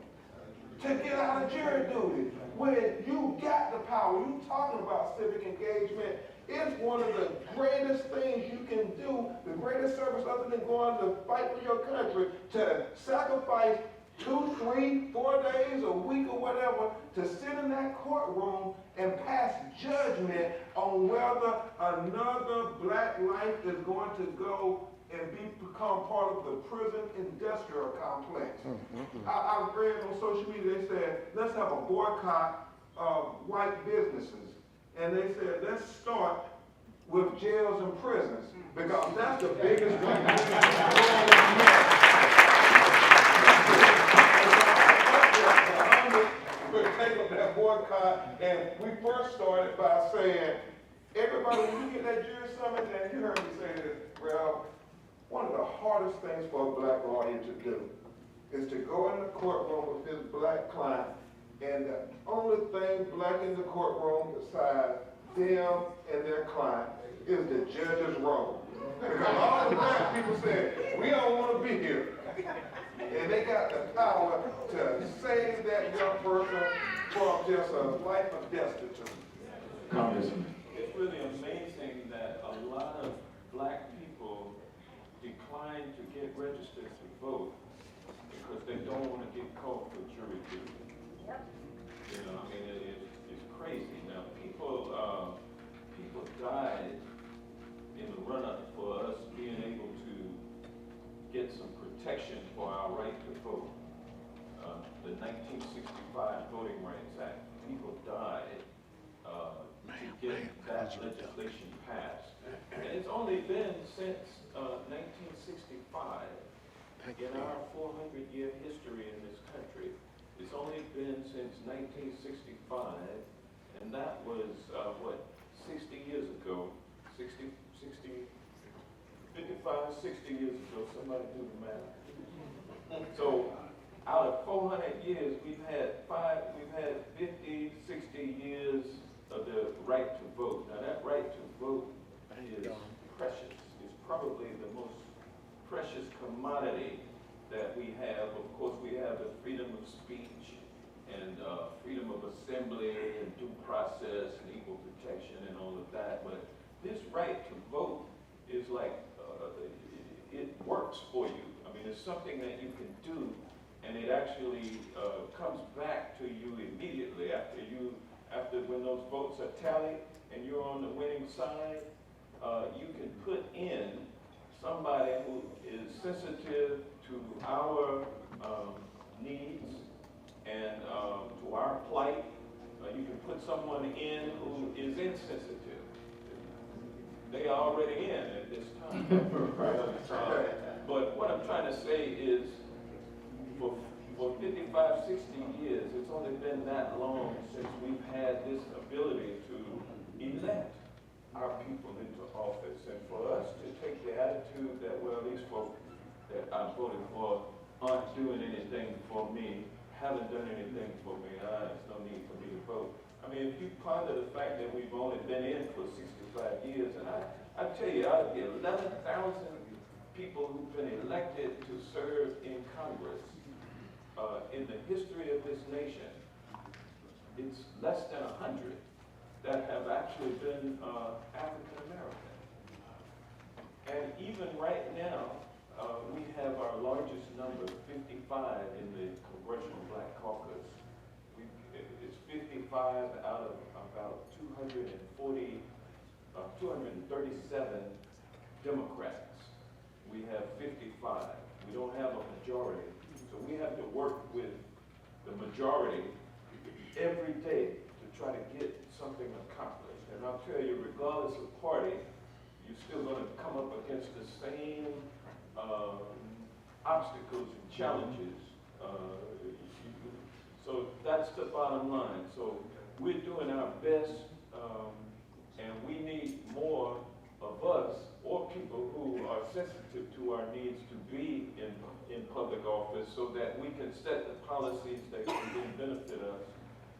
to get out of jury duty. When you got the power, you talking about civic engagement, it's one of the greatest things you can do, the greatest service other than going to fight for your country, to sacrifice 2, 3, 4 days, a week or whatever, to sit in that courtroom and pass judgment on whether another black life is going to go and become part of the prison industrial complex. I read on social media, they said, let's have a boycott of white businesses. and they said, let's start with jails and prisons, because that's the biggest thing. We're taking that boycott, and we first started by saying, everybody, when you get that jury summons, and you heard me say this, well, one of the hardest things for a black lawyer to do is to go in the courtroom with his black client, and the only thing black in the courtroom besides them and their client is the judge's role. Because all the black people said, we don't want to be here. And they got the power to save that young person from just a life of destitute. Congressman. It's really amazing that a lot of black people decline to get registered to vote because they don't want to get called for jury duty. Yep. You know, I mean, it's crazy. Now, people died in the run-up for us being able to get some protection for our right to vote. The 1965 Voting Rights Act, people died to get that legislation passed. And it's only been since 1965, in our 400-year history in this country, it's only been since 1965, and that was, 60 years ago, 55, 60 years ago, somebody do the math. So out of 400 years, we've had 50, 60 years of the right to vote. Now that right to vote is precious. It's probably the most precious commodity that we have. Of course, we have the freedom of speech and freedom of assembly and due process and equal protection and all of that. But this right to vote is like, it works for you. I mean, it's something that you can do, and it actually comes back to you immediately after when those votes are tallied and you're on the winning side. You can put in somebody who is sensitive to our needs and to our plight. You can put someone in who is insensitive. They are already in at this time. But what I'm trying to say is, for 55, 60 years, it's only been that long since we've had this ability to elect our people into office. And for us to take the attitude that, well, these folks that I voted for aren't doing anything for me, haven't done anything for me, there's no need for me to vote. I mean, if you ponder the fact that we've only been in for 65 years, and I tell you, out of the 11,000 people who've been elected to serve in Congress, in the history of this nation, it's less than 100 that have actually been African American. And even right now, we have our largest number, 55, in the Congressional Black Caucus. It's 55 out of about 237 Democrats. We have 55. We don't have a majority. So we have to work with the majority every day to try to get something accomplished. And I'll tell you, regardless of party, you're still going to come up against the same obstacles and challenges. So that's the bottom line. So we're doing our best, and we need more of us or people who are sensitive to our needs to be in public office so that we can set the policies that can then benefit us.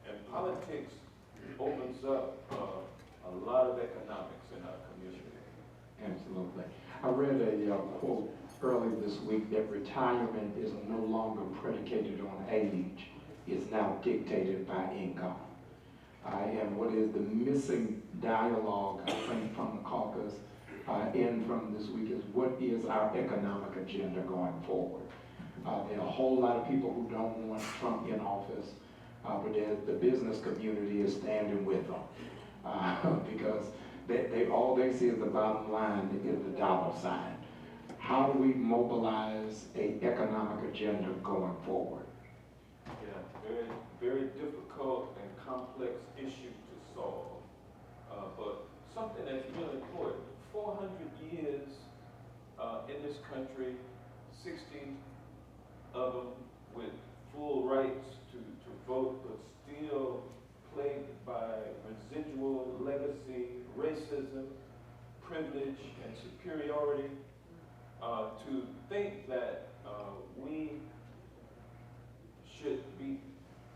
And politics opens up a lot of economics in our community. Absolutely. I read a quote earlier this week that retirement is no longer predicated on age. It's now dictated by income. And what is the missing dialogue, I think, from the caucus and from this week is what is our economic agenda going forward? There are a whole lot of people who don't want Trump in office, but the business community is standing with them because all they see is the bottom line is the dollar sign. How do we mobilize an economic agenda going forward? Yeah, very, very difficult and complex issue to solve. in this country, 60 of them with full rights to vote, but still plagued by residual legacy, racism, privilege, and superiority. To think that we should be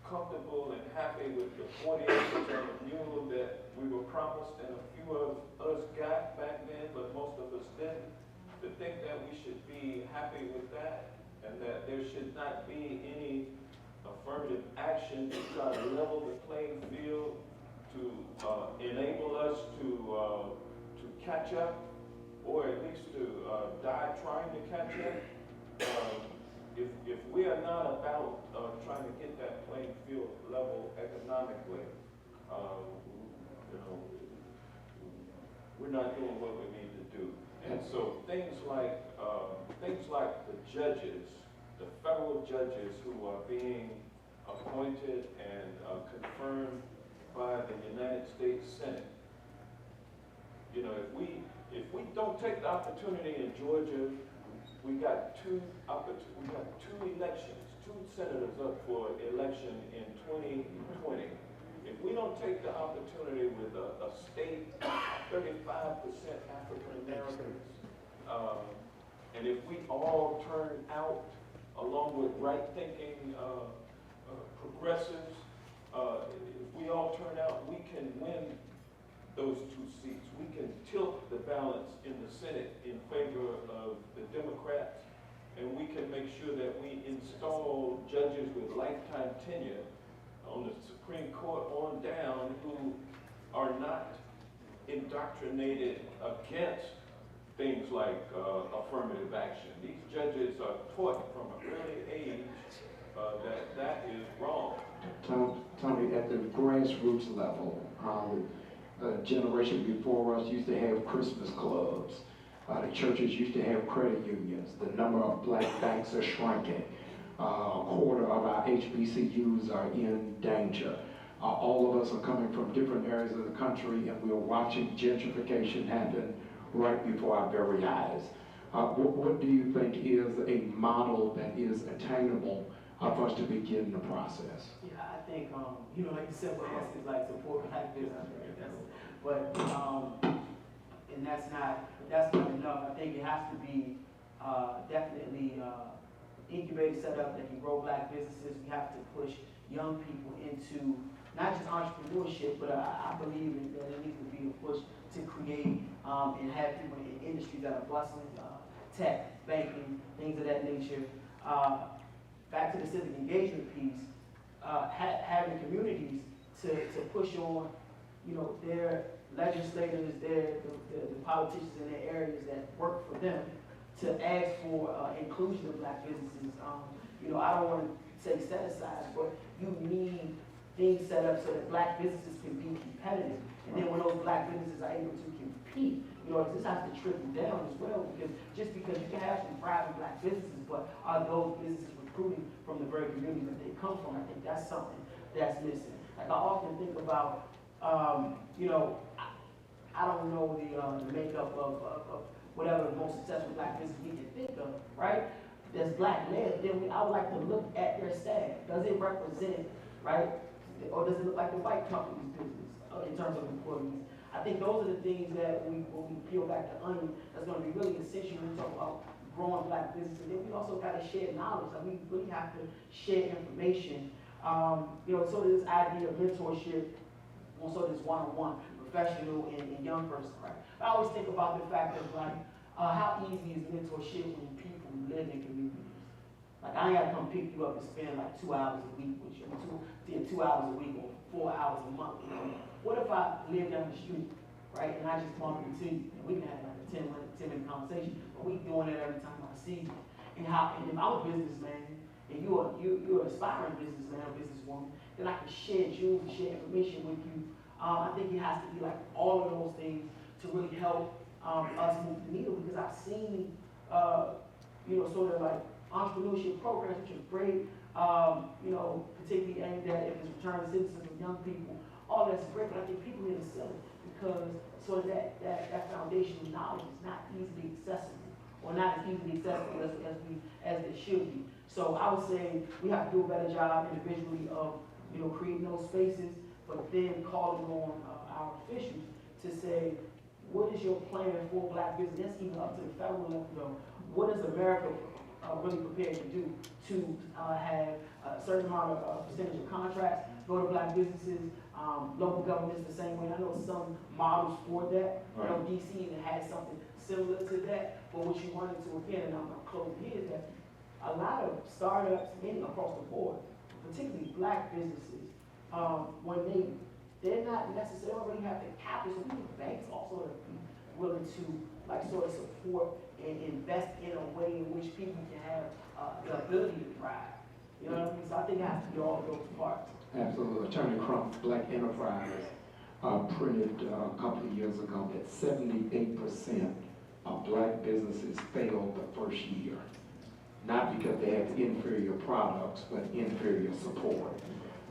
comfortable and happy with the 40 acres and a mule that we were promised and a few of us got back then, but most of us didn't. To think that we should be happy with that and that there should not be any affirmative action to try to level the playing field, to enable us to catch up, or at least to die trying to catch up. If we are not about trying to get that playing field level economically, we're not doing what we need to do. And so things like the judges, the federal judges who are being appointed and confirmed by the United States Senate. If we don't take the opportunity in Georgia, we got two elections, 2 senators up for election in 2020. If we don't take the opportunity with a state 35% African Americans, and if we all turn out along with right-thinking progressives, if we all turn out, we can win those 2 seats. We can tilt the balance in the Senate in favor of the Democrats, and we can make sure that we install judges with lifetime tenure on the Supreme Court on down who are not indoctrinated against things like affirmative action. These judges are taught from an early age that is wrong. Tony, at the grassroots level, the generation before us used to have Christmas clubs. The churches used to have credit unions. The number of black banks are shrinking. A quarter of our HBCUs are in danger. All of us are coming from different areas of the country, and we're watching gentrification happen right before our very eyes. What do you think is a model that is attainable for us to begin the process? Yeah, I think, like you said, what else is like support black business, right? And that's not enough. I think it has to be definitely incubator set up that can grow black businesses. We have to push young people into not just entrepreneurship, but I believe that it needs to be a push to create and have people in industries that are bustling, tech, banking, things of that nature. Back to the civic engagement piece, having communities to push on, their legislators, the politicians in their areas that work for them to ask for inclusion of black businesses. I don't want to say set aside, but you need things set up so that black businesses can be competitive. And then when those black businesses are able to compete, this has to trickle down as well, because just because you can have some thriving black businesses, but are those businesses recruiting from the very communities that they come from? I think that's something that's missing. Like I often think about, I don't know the makeup of whatever the most successful black business we can think of, right? That's black led. Then I would like to look at their staff. Does it represent, right? Or does it look like the white company's business in terms of employees? I think those are the things that when we peel back the onion, that's going to be really essential when we talk about growing black business. And then we also got to share knowledge. Like we really have to share information. Sort of this idea of mentorship, sort of this one-on-one, professional and young person, right? I always think about the fact that how easy is mentorship when people live in communities? Like I ain't got to come pick you up and spend like 2 hours a week with you, 2 hours a week or 4 hours a month. What if I live down the street, right, and I just bump into you, and we can have like a 10-minute conversation, but we doing it every time I see you. And if I'm a businessman, and you're an aspiring businessman or businesswoman, then I can share jewels, share information with you. I think it has to be like all of those things to really help us move the needle, because I've seen, sort of like entrepreneurship programs, which are great, particularly aimed at if it's return citizens of young people. All that's great, but I think people need to sell it because sort of that foundational knowledge is not easily accessible or not as easily accessible as they should be. So I would say we have to do a better job individually of, creating those spaces, but then calling on our officials to say, what is your plan for black business? That's even up to the federal level. What is America really prepared to do to have a certain amount of percentage of contracts go to black businesses, local governments the same way. I know some models for that. I know DC even has something similar to that. But what you run into again, and I'm going to close here, is that a lot of startups across the board, particularly black businesses, when they're not necessarily have the capital, so we need banks also to be willing to sort of support and invest in a way in which people can have the ability to thrive. You know what I mean? So I think it has to be all of those parts. Absolutely. Attorney Crump, Black Enterprise printed a couple of years ago that 78% of black businesses failed the first year. Not because they had inferior products, but inferior support.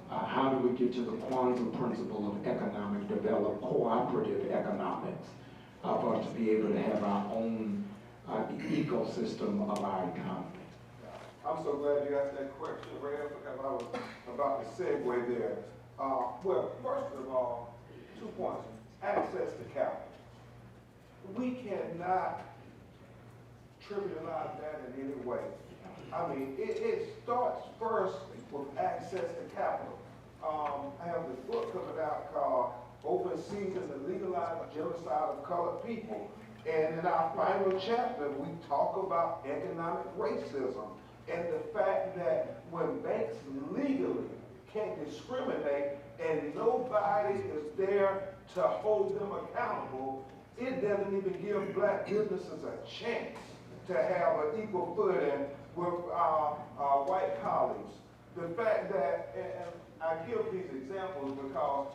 How do we get to the Kwanzaa principle of economic development, cooperative economics, for us to be able to have our own ecosystem of our economy? I'm so glad you asked that question, Rev, because I was about to segue there. Well, first of all, 2 points. Access to capital. We cannot trivialize that in any way. I mean, it starts first with access to capital. I have this book coming out called Open Season, the Legalized Genocide of Colored People. And in our final chapter, we talk about economic racism and the fact that when banks legally can't discriminate and nobody is there to hold them accountable, it doesn't even give black businesses a chance to have an equal footing with our white colleagues. The fact that, and I give these examples because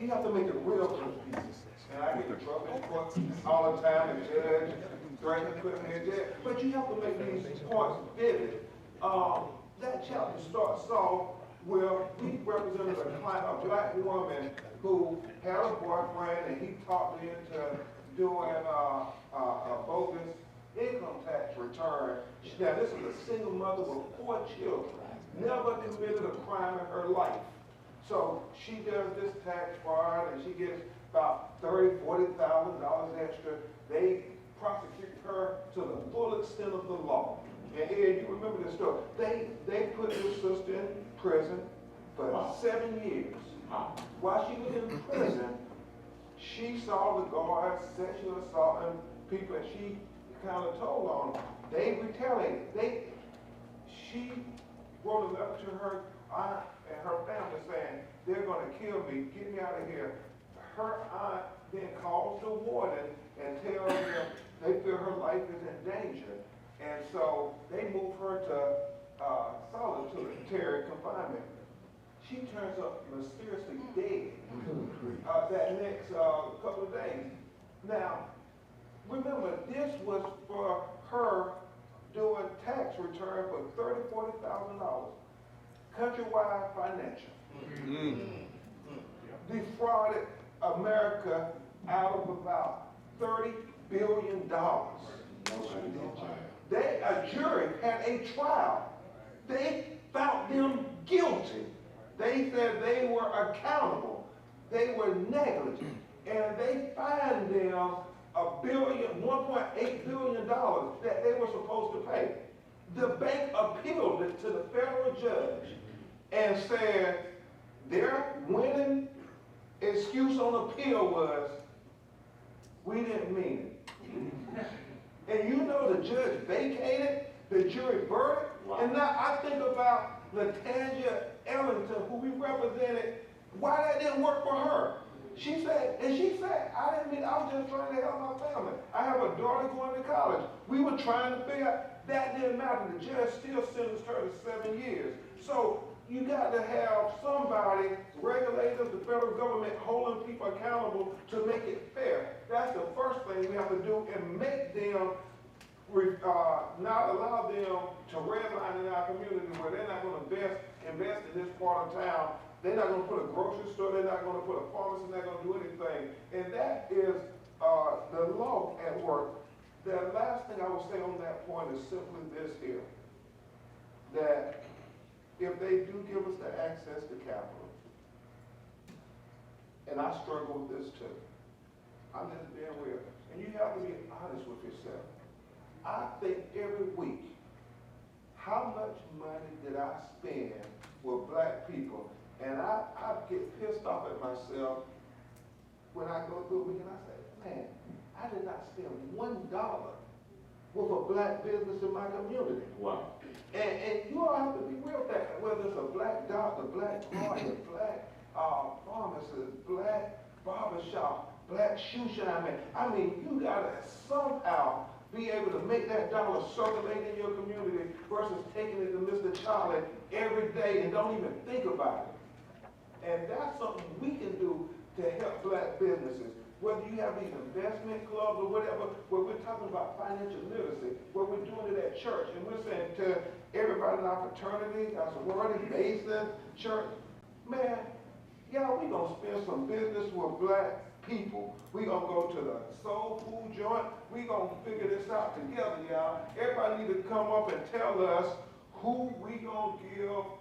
you have to make it real to pieces. And I get in trouble in court all the time, and judge threatening putting me in jail. But you have to make these points vivid. That chapter starts off where we represented a black woman who had a boyfriend, and he talked me into doing a bogus income tax return. Now, this is a single mother with 4 children, never committed a crime in her life. So she does this tax fraud, and she gets about $30,000, $40,000 extra. They prosecute her to the full extent of the law. And Ed, you remember this story. They put this sister in prison for 7 years. While she was in prison, she saw the guards sexually assaulting people, and she kind of told on them. They retaliated. She wrote a letter to her aunt and her family saying, they're going to kill me, get me out of here. Her aunt then calls the warden and tells them they feel her life is in danger. And so they move her to solitary confinement. She turns up mysteriously dead that next couple of days. Now, remember, this was for her doing tax return for $30,000, $40,000. Countrywide Financial. Defrauded America out of about $30 billion. A jury had a trial. They found them guilty. They said they were accountable. They were negligent. And they fined them $1.8 billion that they were supposed to pay. The bank appealed it to the federal judge and said their winning excuse on appeal was, we didn't mean it. And you know the judge vacated the jury verdict. Wow. And now I think about Latanya Ellington, who we represented, why that didn't work for her. She said, I didn't mean, I was just trying to help my family. I have a daughter going to college. We were trying to figure out, that didn't matter. The judge still sentenced her to 7 years. So you got to have somebody, regulators, the federal government, holding people accountable to make it fair. That's the first thing we have to do, and make them, not allow them to redline in our community where they're not going to invest in this part of town. They're not going to put a grocery store, they're not going to put a pharmacy, they're not going to do anything. And that is the law at work. The last thing I will say on that point is simply this here, that if they do give us the access to capital, and I struggle with this too, I'm just being real, and you have to be honest with yourself. I think every week, how much money did I spend with black people? And I get pissed off at myself when I go through a week and I say, man, I did not spend $1 with a black business in my community. Wow. And you all have to be real with that, whether it's a black doctor, black lawyer, black pharmacist, black barbershop, black shoe shine man. I mean, you gotta somehow be able to make that dollar circulate in your community versus taking it to Mr. Charlie every day and don't even think about it. And that's something we can do to help black businesses. Whether you have these investment clubs or whatever, where we're talking about financial literacy, where we're doing it at church, and we're saying to everybody in our fraternity, our sorority, Mason, church, man, y'all, we gonna spend some business with black people. We gonna go to the soul food joint. We gonna figure this out together, y'all. Everybody need to come up and tell us who we gonna give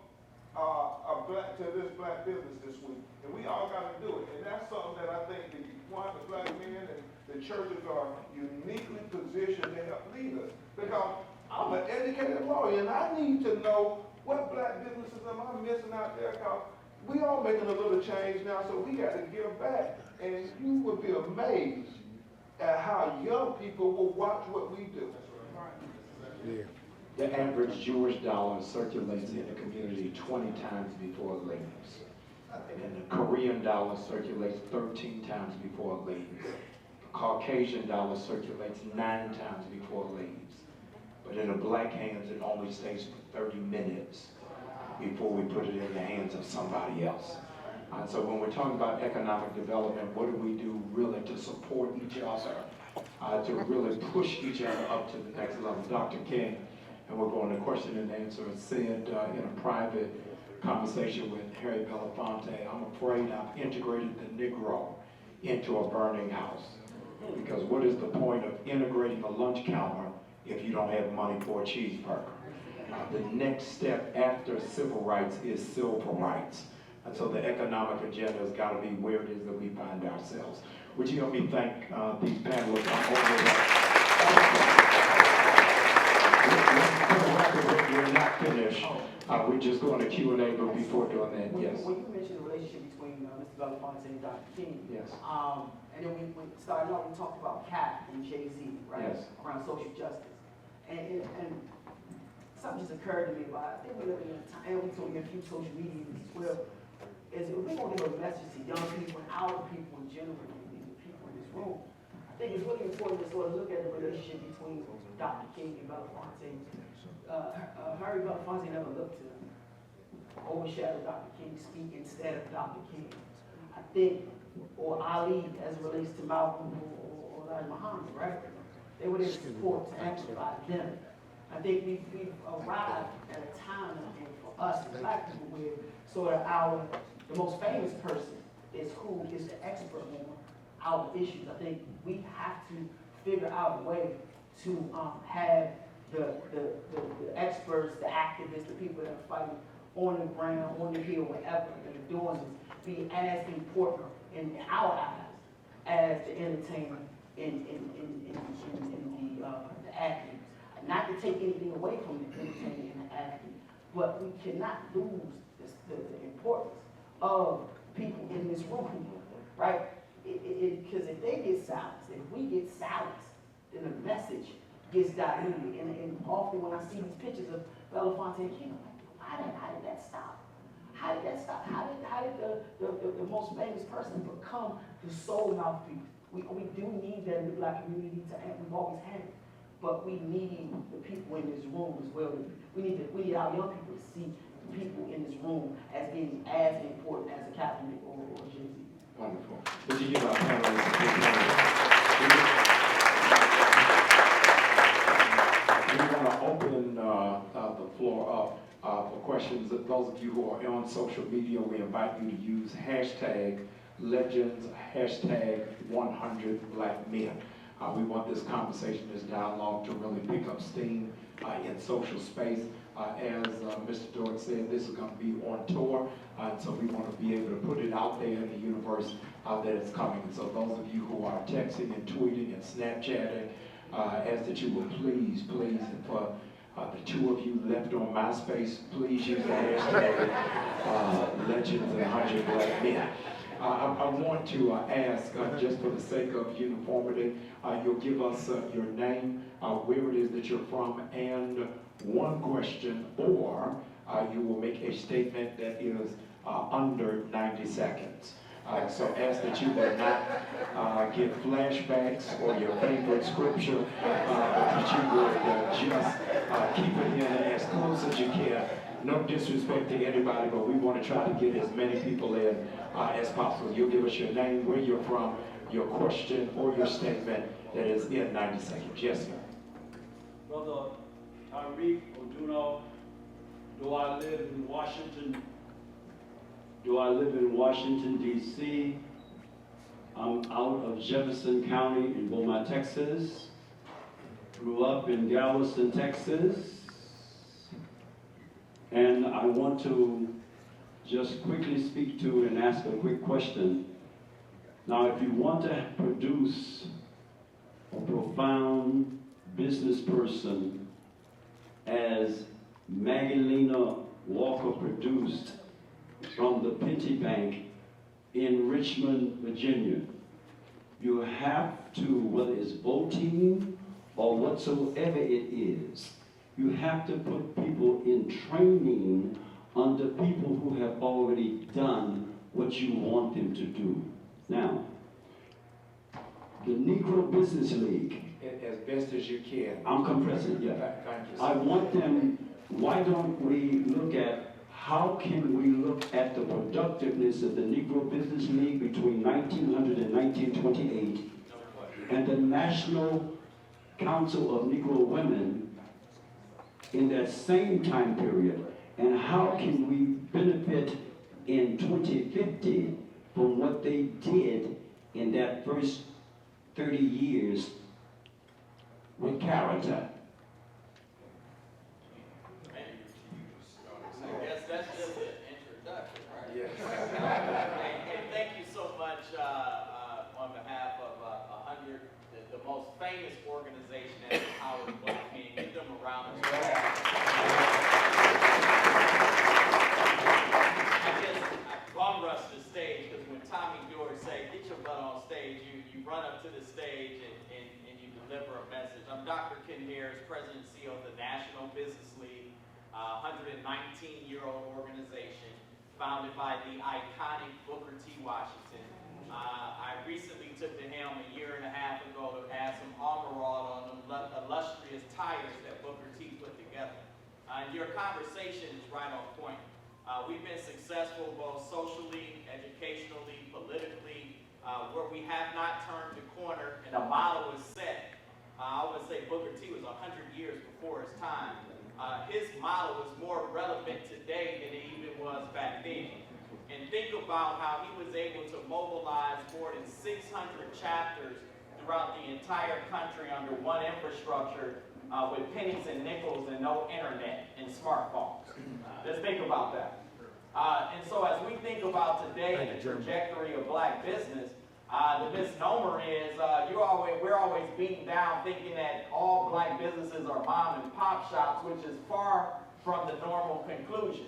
to this black business this week. And we all gotta do it. And that's something that I think the black men and the churches are uniquely positioned to help lead us. Because I'm an educated lawyer and I need to know what black businesses am I missing out there, because we all making a little change now, so we got to give back. And you would be amazed at how young people will watch what we do. Yeah. The average Jewish dollar circulates in the community 20 times before it leaves. And the Korean dollar circulates 13 times before it leaves. The Caucasian dollar circulates 9 times before it leaves. But in the black hands, it only stays for 30 minutes before we put it in the hands of somebody else. And so when we're talking about economic development, what do we do really to support each other, to really push each other up to the next level? Dr. King, and we're going to question and answer, said in a private conversation with Harry Belafonte, I'm afraid I've integrated the Negro into a burning house. Because what is the point of integrating a lunch counter if you don't have money for a cheeseburger? The next step after civil rights is civil rights. And so the economic agenda has got to be where it is that we find ourselves. Would you help me thank these panelists? We're not finished. We're just going to Q&A, but before doing that, yes. When you mentioned the relationship between Mr. Belafonte and Dr. King, Yes. And then we started off, we talked about Cap and Jay-Z, right? Yes. Around social justice. And something just occurred to me about, I think we live in a time, and we told you a few social media as well, is if we're going to give a message to young people and our people in general, and the people in this room, I think it's really important to sort of look at the relationship between Dr. King and Belafonte. Harry Belafonte never looked to overshadow Dr. King, speak instead of Dr. King. I think, or Ali, as it relates to Malcolm or Muhammad, right? They were there to support, to amplify them. I think we've arrived at a time for us, as black people, where sort of the most famous person is who is the expert on our issues. I think we have to figure out a way to have the experts, the activists, the people that are fighting on the ground, on the hill, wherever they're doing this, be as important in our eyes as the entertainer and the athlete. Not to take anything away from the entertainer and the athlete, but we cannot lose the importance of people in this room, right? Because if they get silenced, if we get silenced, then the message gets diluted. And often when I see these pictures of Belafonte and King, I'm like, how did that stop? How did that stop? How did the most famous person become the sole mouthpiece? We do need that in the black community, and we've always had it. But we need the people in this room as well. We need our young people to see the people in this room as being as important as a Kaepernick or Jay-Z. Wonderful. Would you give our panelists a big hand? We want to open the floor up for questions. Those of you who are on social media, we invite you to use hashtag legends, hashtag 100 black men. We want this conversation, this dialogue to really pick up steam in social space. As Mr. Dortch said, this is going to be on tour, and so we want to be able to put it out there in the universe that it's coming. And so those of you who are texting and tweeting and Snapchatting, ask that you will please, and for the two of you left on MySpace, please use the hashtag Legends and 100 Black Men. I want to ask, just for the sake of uniformity, you'll give us your name, where it is that you're from, and one question, or you will make a statement that is under 90 seconds. So ask that you will not give flashbacks or your favorite scripture, but that you would just keep it in as close as you can. No disrespect to anybody, but we want to try to get as many people in as possible. You'll give us your name, where you're from, your question, or your statement that is in 90 seconds. Yes, sir. Brother Tariq Oduno, do I live in Washington, D.C.? I'm out of Jefferson County in Beaumont, Texas. Grew up in Galveston, Texas. And I want to just quickly speak to and ask a quick question. Now, if you want to produce a profound business person as Magdalena Walker produced from the Pinty Bank in Richmond, Virginia, you have to, whether it's voting or whatsoever it is, you have to put people in training under people who have already done what you want them to do. Now, the Negro Business League. As best as you can. I'm compressing, yeah. Thank you, sir. I want them, why don't we look at how can we look at the productiveness of the Negro Business League between 1900 and 1928 and the National Council of Negro Women in that same time period, and how can we benefit in 2050 from what they did in that first 30 years with character. I guess that's just an introduction, right? Yes. And thank you so much on behalf of 100, the most famous organization that empowers Black men. Give them a round of applause. I just bum rush the stage because when Tommy Dortch say, get your butt on stage, you run up to the stage and you deliver a message. I'm Dr. Ken Harris, President and CEO of the National Business League, 119-year-old organization founded by the iconic Booker T. Washington. I recently took the helm a year and a half ago to add some armor on the illustrious tires that Booker T put together. Your conversation is right on point. We've been successful both socially, educationally, politically, where we have not turned the corner and a model is set. I would say Booker T was 100 years before his time. His model is more relevant today than it even was back then. And think about how he was able to mobilize more than 600 chapters throughout the entire country under one infrastructure with pennies and nickels and no internet and smartphones. Just think about that. And so as we think about today and the trajectory of Black business, the misnomer is we're always beaten down thinking that all Black businesses are mom and pop shops, which is far from the normal conclusion.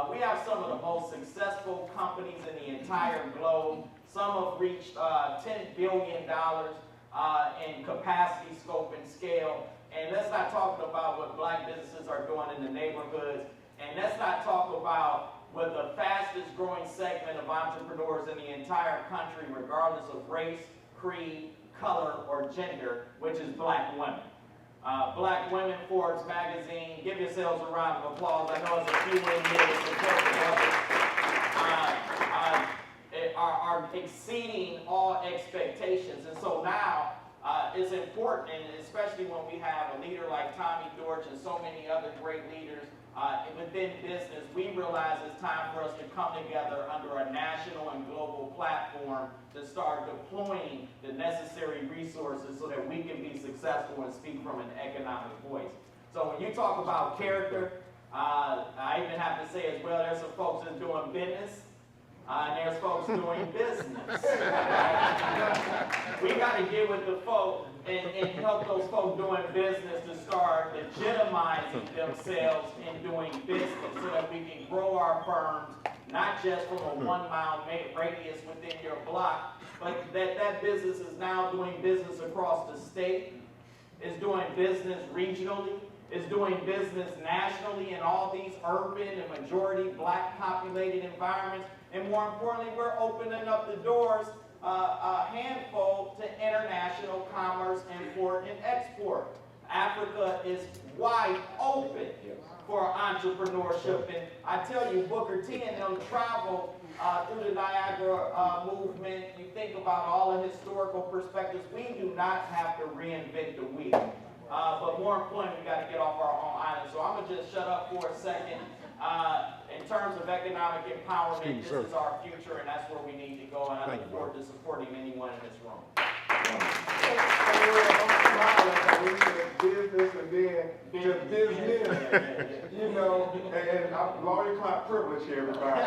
We have some of the most successful companies in the entire globe. Some have reached $10 billion in capacity, scope, and scale. And let's not talk about what Black businesses are doing in the neighborhoods. And let's not talk about what the fastest growing segment of entrepreneurs in the entire country, regardless of race, creed, color, or gender, which is Black women. Black women, Forbes magazine, give yourselves a round of applause. I know it's a few in here that support the brothers. Are exceeding all expectations. And so now it's important, and especially when we have a leader like Tommy Dortch and so many other great leaders Within business, we realize it's time for us to come together under a national and global platform to start deploying the necessary resources so that we can be successful and speak from an economic voice. So when you talk about character, I even have to say as well, there's some folks that's doing business, and there's folks doing business. We got to get with the folk and help those folks doing business to start legitimizing themselves in doing business so that we can grow our firms, not just from a 1 mile radius within your block, but that business is now doing business across the state, is doing business regionally, is doing business nationally in all these urban and majority black populated environments. And more importantly, we're opening up the doors a handful to international commerce, import and export. Africa is wide open for entrepreneurship. And I tell you, Booker T and them travel through the Niagara movement. You think about all the historical perspectives. We do not have to reinvent the wheel. But more importantly, we got to get off our own island. So I'm going to just shut up for a second. In terms of economic empowerment, this is our future, and that's where we need to go. And I look forward to supporting anyone in this room. Business and then just business. You know, and I'm lawyer-client privilege here, everybody.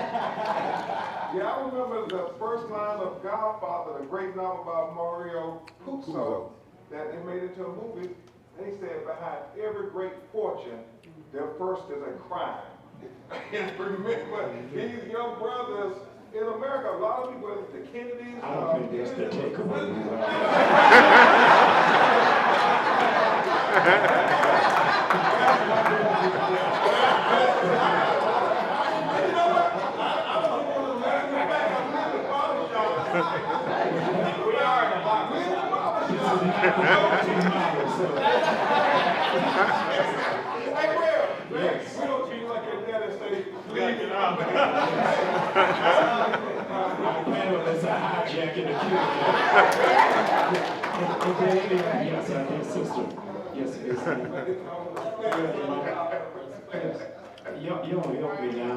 Yeah, I remember the first line of Godfather, the great novel about Mario Puzo, that they made into a movie. They said behind every great fortune, there first is a crime. And remember, these young brothers in America, a lot of people, the Kennedys. I don't think that's the takeaway. We are in a barbershop. Hey, Will, we don't treat you like your dad and say, leave it out. Our panel is a hijacking the cue. Yes, I did, sister. Yes, you don't help me now.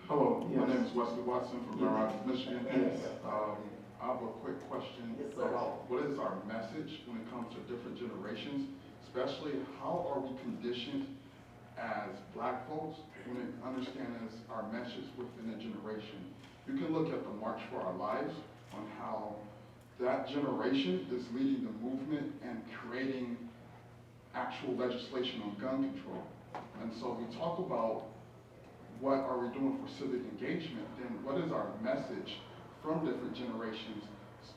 Hello, my name is Wesley Watson from Grand Rapids, Michigan. Yes. I have a quick question. What is our message when it comes to different generations? Especially, how are we conditioned as black folks when it understands our message within a generation? You can look at the March for Our Lives on how that generation is leading the movement and creating actual legislation on gun control. And so we talk about what are we doing for civic engagement, then what is our message from different generations,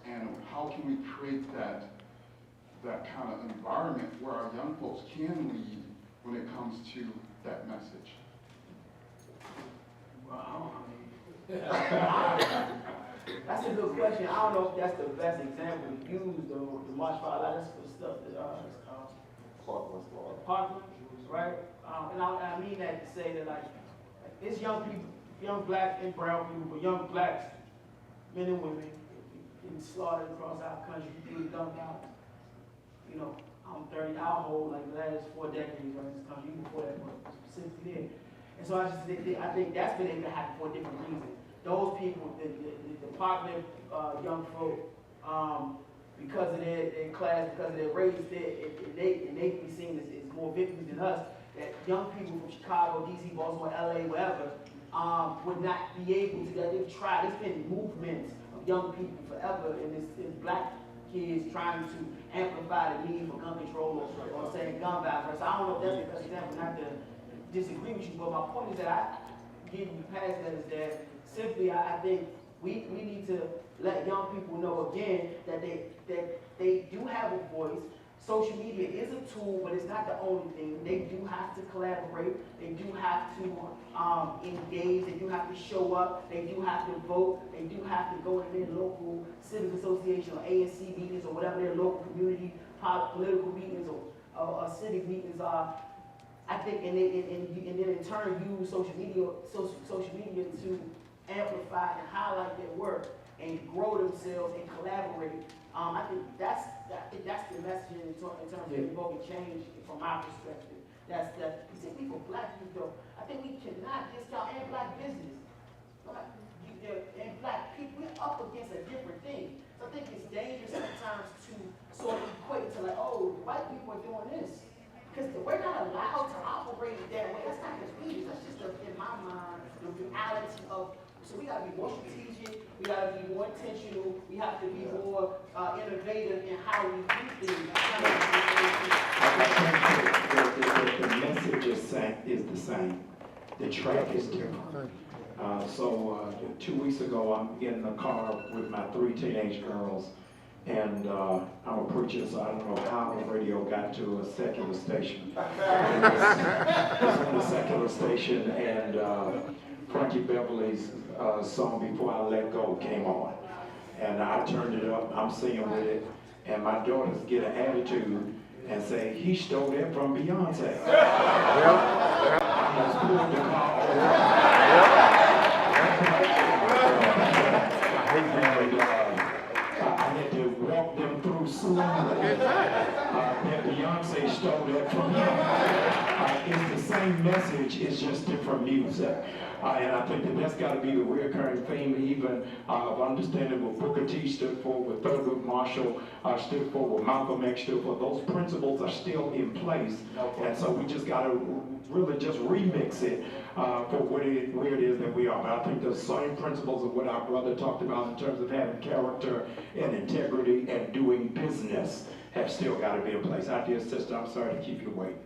and how can we create that kind of environment where our young folks can lead when it comes to that message? Wow. That's a good question. I don't know if that's the best example to use, though, the March for Our Lives for stuff that Parkland, right? And I mean that to say that, like, it's young people, young black and brown people, but young blacks, men and women, getting slaughtered across our country, being dumped out. You know, I'm 30, I'll hold like the last 4 decades right in this country, even before that, but specifically there. And so I think that's been able to happen for a different reason. Those people, the Parkland young folk, because of their class, because of their race, they be seen as more victims than us. That young people from Chicago, DC, Baltimore, LA, wherever, would not be able to, that they've tried. There's been movements of young people forever, and it's black kids trying to amplify the need for gun control or saying gun violence. So I don't know if that's the best example, not to disagree with you, but my point is that I getting past that is that simply I think we need to let young people know again that they do have a voice. Social media is a tool, but it's not the only thing. They do have to collaborate. They do have to engage. They do have to show up. They do have to vote. They do have to go to their local civic association or ALC meetings or whatever their local community political meetings or civic meetings are. I think, and then in turn use social media to amplify and highlight their work and grow themselves and collaborate. I think that's the message in terms of invoking change from my perspective. That's particularly for black youth though. I think we cannot discount and black business. And black people, we're up against a different thing. So I think it's dangerous sometimes to sort of equate to like, oh, white people are doing this. Because we're not allowed to operate that way. That's not convenience. That's just, in my mind, the reality of, so we got to be more strategic, we got to be more intentional, we have to be more innovative in how we do things. The message is the same. The track is different. So 2 weeks ago, I'm in the car with my 3 teenage girls, and I'm a preacher, so I don't know how the radio got to a secular station. It was on the secular station, and Frankie Beverly's song "Before I Let Go" came on, and I turned it up. I'm singing with it, and my daughters get an attitude and say, "He stole that from Beyonce." I just pulled the car over. I had to walk them through slowly that Beyonce stole that from him. It's the same message, it's just different music. And I think that's got to be the recurring theme, even of understanding what Booker T stood for, what Thurgood Marshall stood for, what Malcolm X stood for. Those principles are still in place. And so we just got to really just remix it for where it is that we are. But I think the same principles of what our brother talked about in terms of having character and integrity and doing business have still got to be in place. Our dear sister, I'm sorry to keep you waiting.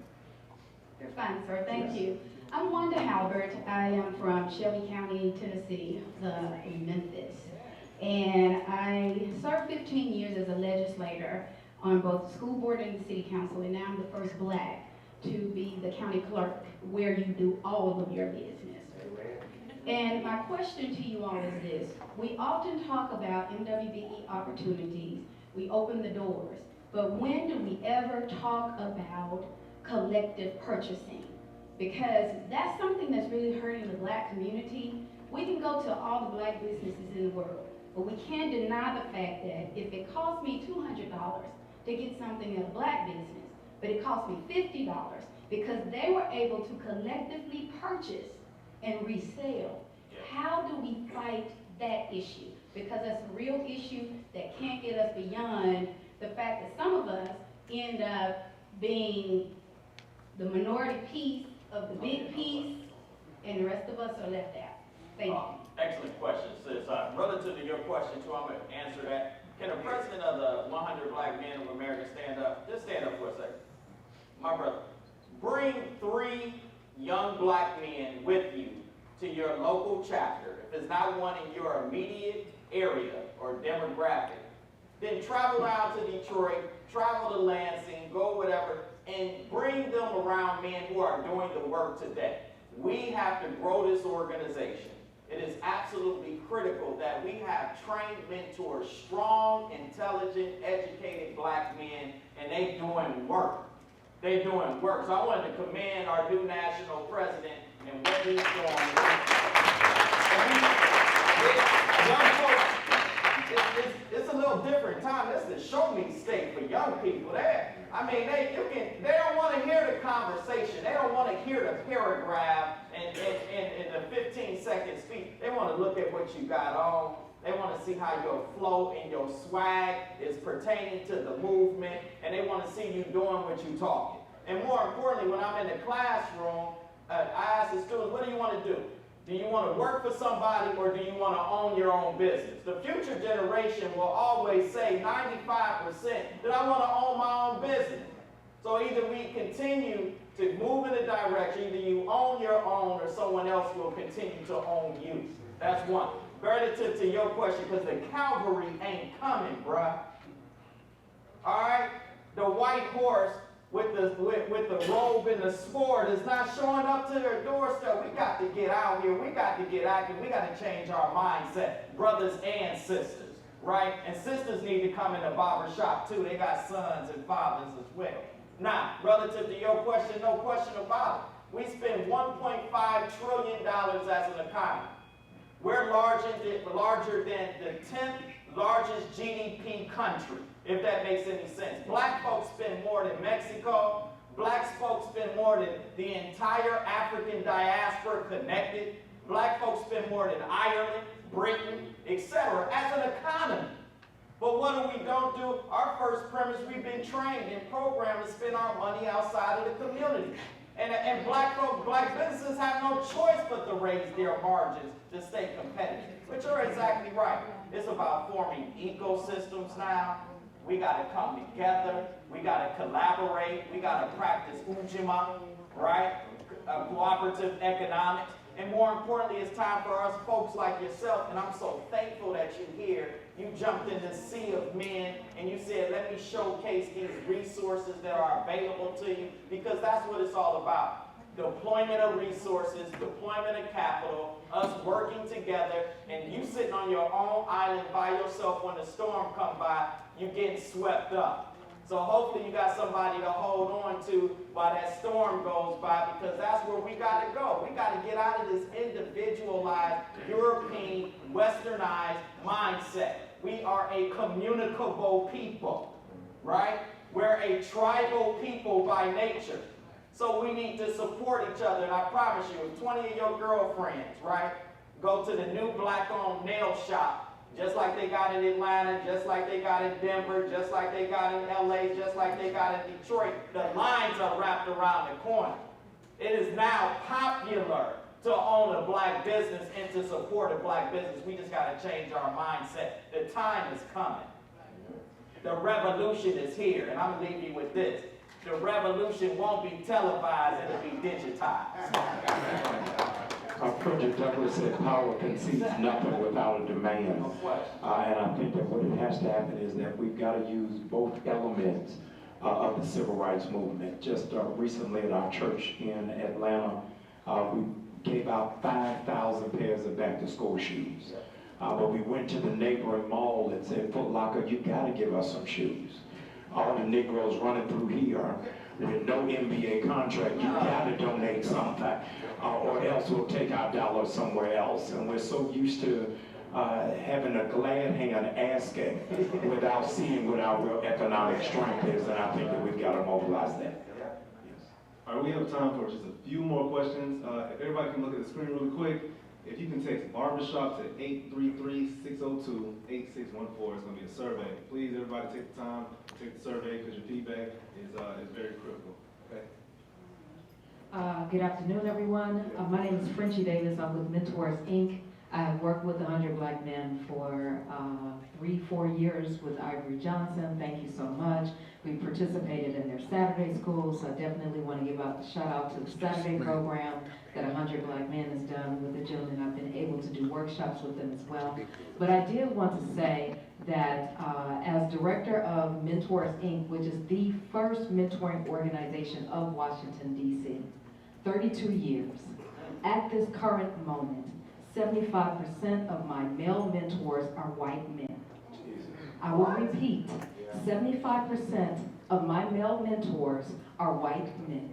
You're fine, sir. Thank you. I'm Wanda Halbert. I am from Shelby County, Tennessee, Memphis. And I served 15 years as a legislator on both the school board and the city council, and now I'm the first black to be the county clerk where you do all of your business. And my question to you all is this. We often talk about MWBE opportunities. We open the doors. But when do we ever talk about collective purchasing? Because that's something that's really hurting the black community. We can go to all the black businesses in the world, but we can't deny the fact that if it costs me $200 to get something at a black business, but it cost me $50 because they were able to collectively purchase and resell. How do we fight that issue? Because that's a real issue that can't get us beyond the fact that some of us end up being the minority piece of the big piece, and the rest of us are left out. Thank you. Excellent question, sis. Relative to your question, too, I'm going to answer that. Can the president of the 100 Black Men of America stand up? Just stand up for a second. My brother, bring 3 young black men with you to your local chapter. If it's not one in your immediate area or demographic, then travel down to Detroit, travel to Lansing, go whatever, and bring them around men who are doing the work today. We have to grow this organization. It is absolutely critical that we have trained mentors, strong, intelligent, educated black men, and they doing work. They're doing work. So I wanted to commend our new national president and what he's doing. Young folks, it's a little different time. This is the show me state for young people. They don't want to hear the conversation. They don't want to hear the paragraph and the 15-second speech. They want to look at what you got on. They want to see how your flow and your swag is pertaining to the movement, and they want to see you doing what you're talking. And more importantly, when I'm in the classroom, I ask the students, what do you want to do? Do you want to work for somebody, or do you want to own your own business? The future generation will always say 95% that I want to own my own business. So either we continue to move in a direction, either you own your own or someone else will continue to own you. That's one. Relative to your question, because the cavalry ain't coming, bruh. All right? The white horse with the robe and the sword is not showing up to their doorstep. We got to get out here. We got to get active. We got to change our mindset, brothers and sisters, right? And sisters need to come in the barbershop too. They got sons and fathers as well. Now, relative to your question, no question about it. We spend $1.5 trillion as an economy. We're larger than the 10th largest GDP country, if that makes any sense. Black folks spend more than Mexico, Black folks spend more than the entire African diaspora connected. Black folks spend more than Ireland, Britain, etc. as an economy. But what do? Our first premise, we've been trained and programmed to spend our money outside of the community. And black folks, black businesses have no choice but to raise their margins to stay competitive. But you're exactly right. It's about forming ecosystems now. We got to come together. We got to collaborate. We got to practice Ujima, right? Cooperative economics. And more importantly, it's time for us folks like yourself, and I'm so thankful that you're here. You jumped in the sea of men, and you said, let me showcase these resources that are available to you, because that's what it's all about. Deployment of resources, deployment of capital, us working together, and you sitting on your own island by yourself when the storm comes by, you getting swept up. So hopefully you got somebody to hold on to while that storm goes by, because that's where we got to go. We got to get out of this individualized, European, westernized mindset. We are a communicable people, right? We're a tribal people by nature. So we need to support each other. And I promise you, if 20 of your girlfriends, right, go to the new black-owned nail shop, just like they got in Atlanta, just like they got in Denver, just like they got in LA, just like they got in Detroit, the lines are wrapped around the corner. It is now popular to own a black business and to support a black business. We just got to change our mindset. The time is coming. The revolution is here, and I'm going to leave you with this. The revolution won't be televised, it'll be digitized. Frederick Douglass said power concedes nothing without a demand. And I think that what it has to happen is that we've got to use both elements of the civil rights movement. Just recently at our church in Atlanta, we gave out 5,000 pairs of back-to-school shoes. But we went to the neighboring mall and said, Foot Locker, you got to give us some shoes. All the Negroes running through here with no NBA contract, you got to donate something, or else we'll take our dollars somewhere else. And we're so used to having a glad hand asking without seeing what our real economic strength is, and I think that we've got to mobilize that. All right, we have time for just a few more questions. If everybody can look at the screen really quick, if you can text Barbershop to 833-602-8614, it's going to be a survey. Please, everybody take the time to take the survey, because your feedback is very critical. Okay. Good afternoon, everyone. My name is Frenchie Davis. I'm with Mentors, Inc. I have worked with 100 Black Men for 3-4 years with Ivory Johnson. Thank you so much. We participated in their Saturday school, so I definitely want to give a shout out to the Saturday program that 100 Black Men has done with the gentlemen. I've been able to do workshops with them as well. But I did want to say that as director of Mentors, Inc., which is the first mentoring organization of Washington, D.C., 32 years, at this current moment, 75% of my male mentors are white men. I will repeat, 75% of my male mentors are white men.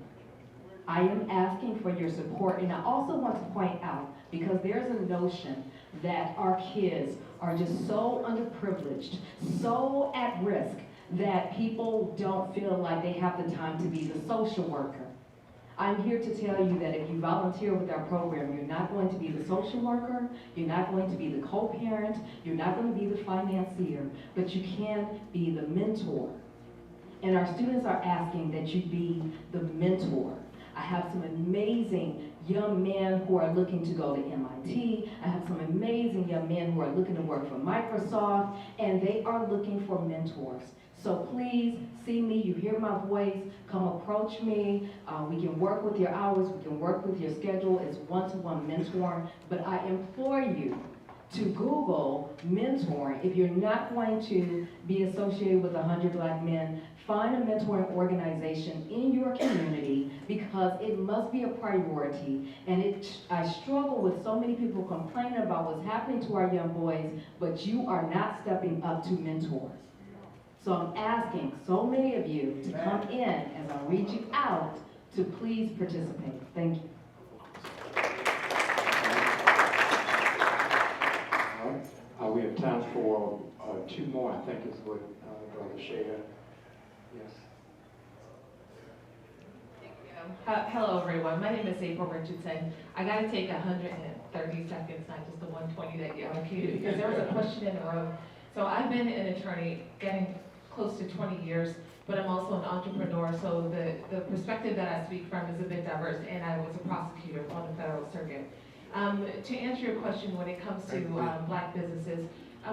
I am asking for your support, and I also want to point out, because there's a notion that our kids are just so underprivileged, so at risk, that people don't feel like they have the time to be the social worker. I'm here to tell you that if you volunteer with our program, you're not going to be the social worker, you're not going to be the co-parent, you're not going to be the financier, but you can be the mentor. And our students are asking that you be the mentor. I have some amazing young men who are looking to go to MIT. I have some amazing young men who are looking to work for Microsoft, and they are looking for mentors. So please see me, you hear my voice, come approach me. We can work with your hours, we can work with your schedule. It's one-to-one mentoring, but I implore you to Google mentoring. If you're not going to be associated with 100 Black Men, find a mentoring organization in your community, because it must be a priority. And I struggle with so many people complaining about what's happening to our young boys, but you are not stepping up to mentors. So I'm asking so many of you to come in as I reach you out to please participate. Thank you. We have time for 2 more, I think is what Brother shared. Yes. Hello, everyone. My name is April Richardson. I got to take 130 seconds, not just the 120 that you allocated, because there was a question in the room. So I've been an attorney getting close to 20 years, but I'm also an entrepreneur, so the perspective that I speak from is a bit diverse, and I was a prosecutor on the federal circuit. To answer your question, when it comes to black businesses,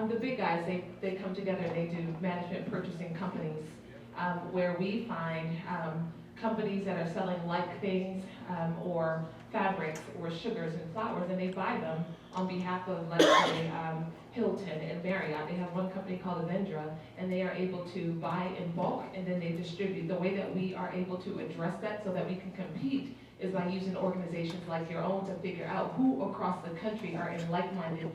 the big guys, they come together and they do management purchasing companies, where we find companies that are selling like things, or fabrics or sugars and flours, and they buy them on behalf of, let's say, Hilton and Marriott. They have one company called Avendra, and they are able to buy in bulk and then they distribute. The way that we are able to address that so that we can compete is by using organizations like your own to figure out who across the country are in like-minded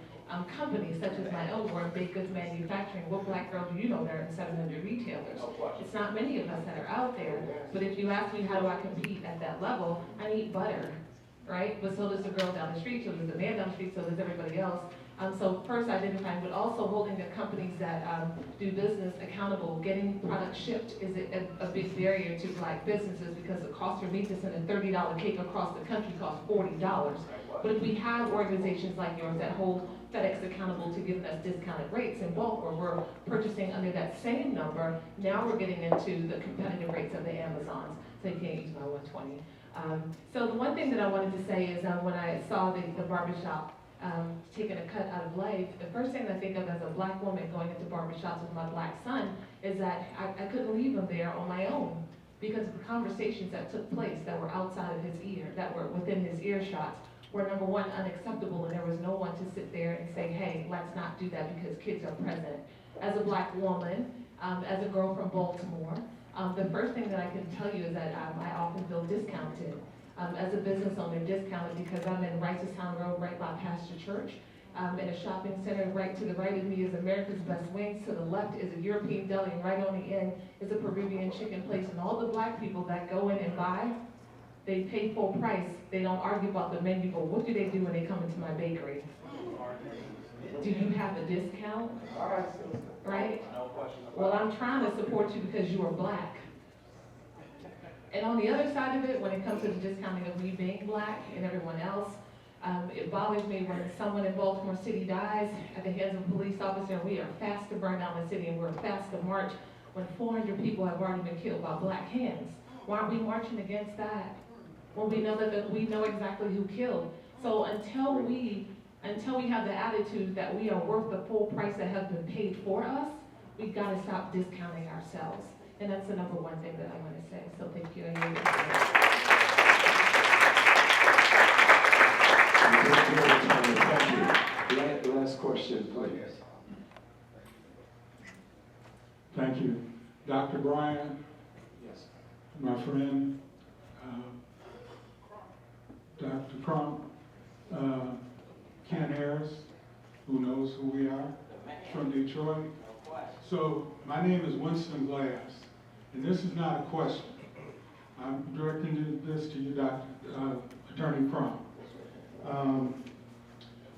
companies, such as my own, or in baked goods manufacturing. What black girl do you know that are in 700 retailers? It's not many of us that are out there, but if you ask me how do I compete at that level, I need butter, right? But so does the girl down the street, so does the man down the street, so does everybody else. So first identifying, but also holding the companies that do business accountable. Getting products shipped is a big barrier to black businesses because the cost for meat in a $30 cake across the country costs $40. But if we have organizations like yours that hold FedEx accountable to giving us discounted rates in bulk, or we're purchasing under that same number, now we're getting into the competitive rates of the Amazons, so you can't use my 120. So the one thing that I wanted to say is when I saw the barbershop taking a cut out of life, the first thing I think of as a black woman going into barbershops with my black son is that I couldn't leave him there on my own because of the conversations that took place that were outside of his ear, that were within his earshot, were number one, unacceptable, and there was no one to sit there and say, hey, let's not do that because kids are present. As a black woman, as a girl from Baltimore, the first thing that I can tell you is that I often feel discounted. As a business owner, discounted because I'm in Ricestown Road, right by Pastor Church, in a shopping center. Right to the right of me is America's Best Wings. To the left is a European deli, and right on the end is a Peruvian chicken place. And all the black people that go in and buy, they pay full price. They don't argue about the menu, but what do they do when they come into my bakery? Do you have a discount? Right? Well, I'm trying to support you because you are black. And on the other side of it, when it comes to the discounting of me being black and everyone else, it bothers me when someone in Baltimore City dies at the hands of a police officer, and we are fast to burn down the city and we're fast to march when 400 people have already been killed by black hands. Why aren't we marching against that? When we know that we know exactly who killed. So until we have the attitude that we are worth the full price that has been paid for us, we've got to stop discounting ourselves. And that's the number one thing that I want to say. So thank you. Thank you. Last question, please. Thank you. Dr. Brian, Yes. my friend, Dr. Crump, Ken Harris, who knows who we are, from Detroit. So my name is Winston Glass, and this is not a question. I'm directing this to you, Attorney Crump.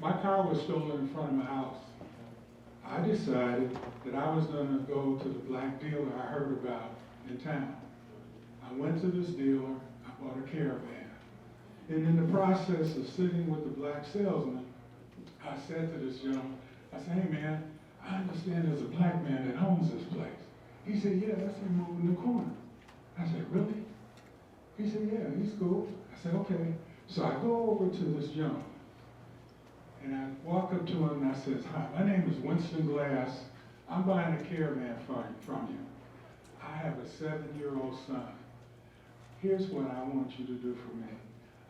My car was stolen in front of my house. I decided that I was going to go to the black dealer I heard about in town. I went to this dealer, I bought a caravan. And in the process of sitting with the black salesman, I said to this gentleman, I said, hey man, I understand there's a black man that owns this place. He said, yeah, that's him over in the corner. I said, really? He said, yeah, he's cool. I said, okay. So I go over to this gentleman, and I walk up to him and I says, hi, my name is Winston Glass. I'm buying a caravan from you. I have a 7-year-old son. Here's what I want you to do for me.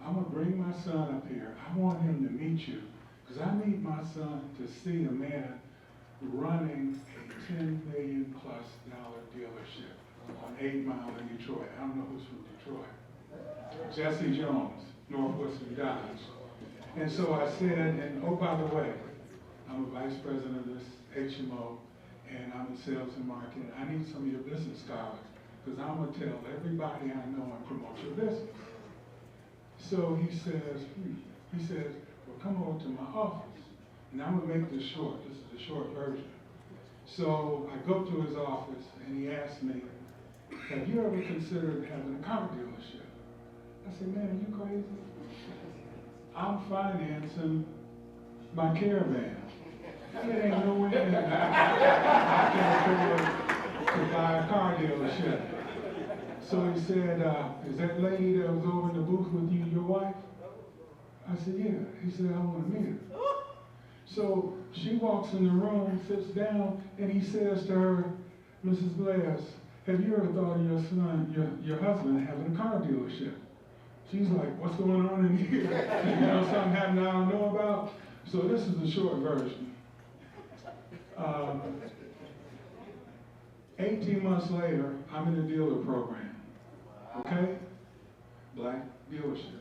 I'm gonna bring my son up here. I want him to meet you, because I need my son to see a man running a $10 million+ dealership on 8 Mile in Detroit. I don't know who's from Detroit. Jesse Jones, Northwestern Dodge. And so I said, and oh, by the way, I'm a vice president of this HMO, and I'm in sales and marketing. I need some of your business cards, because I'm gonna tell everybody I know and promote your business. So he says, well, come over to my office. And I'm gonna make this short. This is the short version. So I go to his office and he asked me, have you ever considered having a car dealership? I said, man, are you crazy? I'm financing my caravan. It ain't no way that I can afford to buy a car dealership. So he said, is that lady that was over in the booth with you your wife? I said, yeah. He said, I want to meet her. So she walks in the room, sits down, and he says to her, Mrs. Glass, have you ever thought of your son, your husband, having a car dealership? She's like, what's going on in here? You know, something happened I don't know about? So this is the short version. 18 months later, I'm in a dealer program, okay? Black dealership,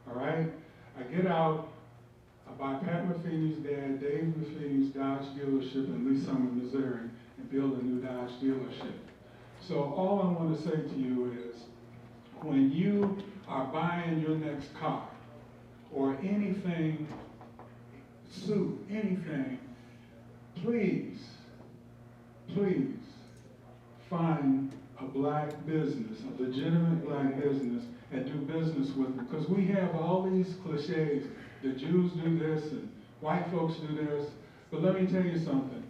all right? I get out, I buy Pat Maffini's dad, Dave Maffini's Dodge dealership in Lee Summit, Missouri, and build a new Dodge dealership. So all I want to say to you is, when you are buying your next car, or anything, suit, anything, please, please find a black business, a legitimate black business, and do business with them. Because we have all these cliches. The Jews do this, and white folks do this. But let me tell you something.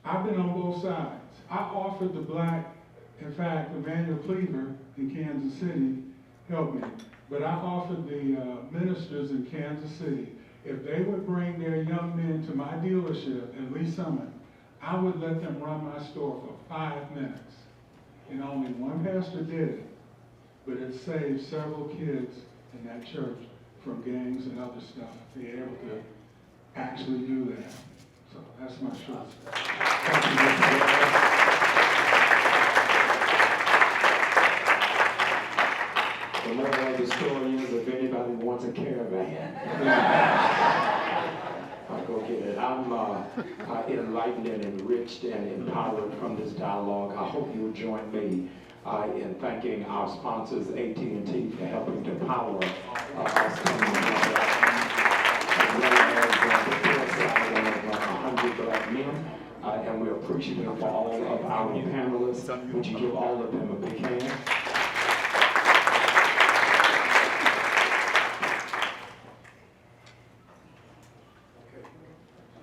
I've been on both sides. I offered the black, in fact, Emmanuel Cleaver in Kansas City helped me. But I offered the ministers in Kansas City, if they would bring their young men to my dealership in Lee Summit, I would let them run my store for 5 minutes. And only one pastor did it. But it saved several kids in that church from gangs and other stuff. They're able to actually do that. So that's my short story. Thank you, Mr. Glass. The moral of the story is, if anybody wants a caravan, I'll go get it. I'm enlightened and enriched and empowered from this dialogue. I hope you'll join me in thanking our sponsors, AT&T, for helping to power us coming together, as well as the foresight of 100 Black Men. And we're appreciative of all of our panelists. Would you give all of them a big hand?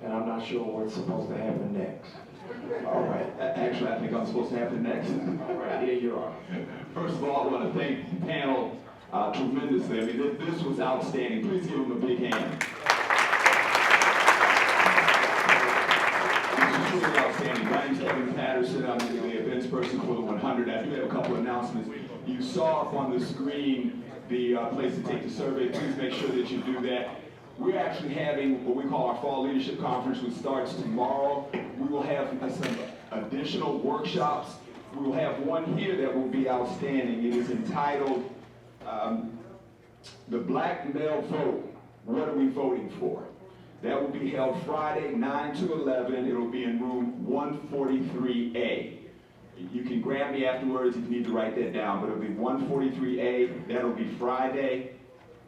And I'm not sure what's supposed to happen next. All right, actually, I think I'm supposed to happen next. All right, here you are. First of all, I want to thank the panel tremendously. I mean, this was outstanding. Please give them a big hand. This was truly outstanding. My name's Kevin Patterson. I'm the events person for the 100. I do have a couple of announcements. You saw up on the screen the place to take the survey. Please make sure that you do that. We're actually having what we call our Fall Leadership Conference, which starts tomorrow. We will have some additional workshops. We will have one here that will be outstanding. It is entitled, The Black Male Vote, What Are We Voting For? That will be held Friday, 9 to 11. It will be in room 143A. You can grab me afterwards if you need to write that down, but it'll be 143A. That'll be Friday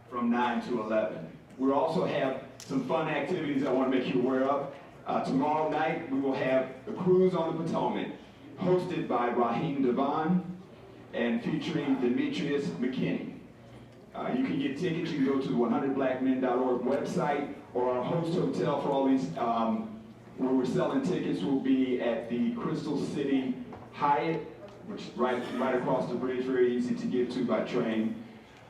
from 9 to 11. We'll also have some fun activities I want to make you aware of. Tomorrow night, we will have the Cruise on the Potomac, hosted by Raheem Devon and featuring Demetrius McKinney. You can get tickets. You can go to the 100blackmen.org website, or our host hotel for all these, where we're selling tickets, will be at the Crystal City Hyatt, which is right across the bridge, very easy to get to by train.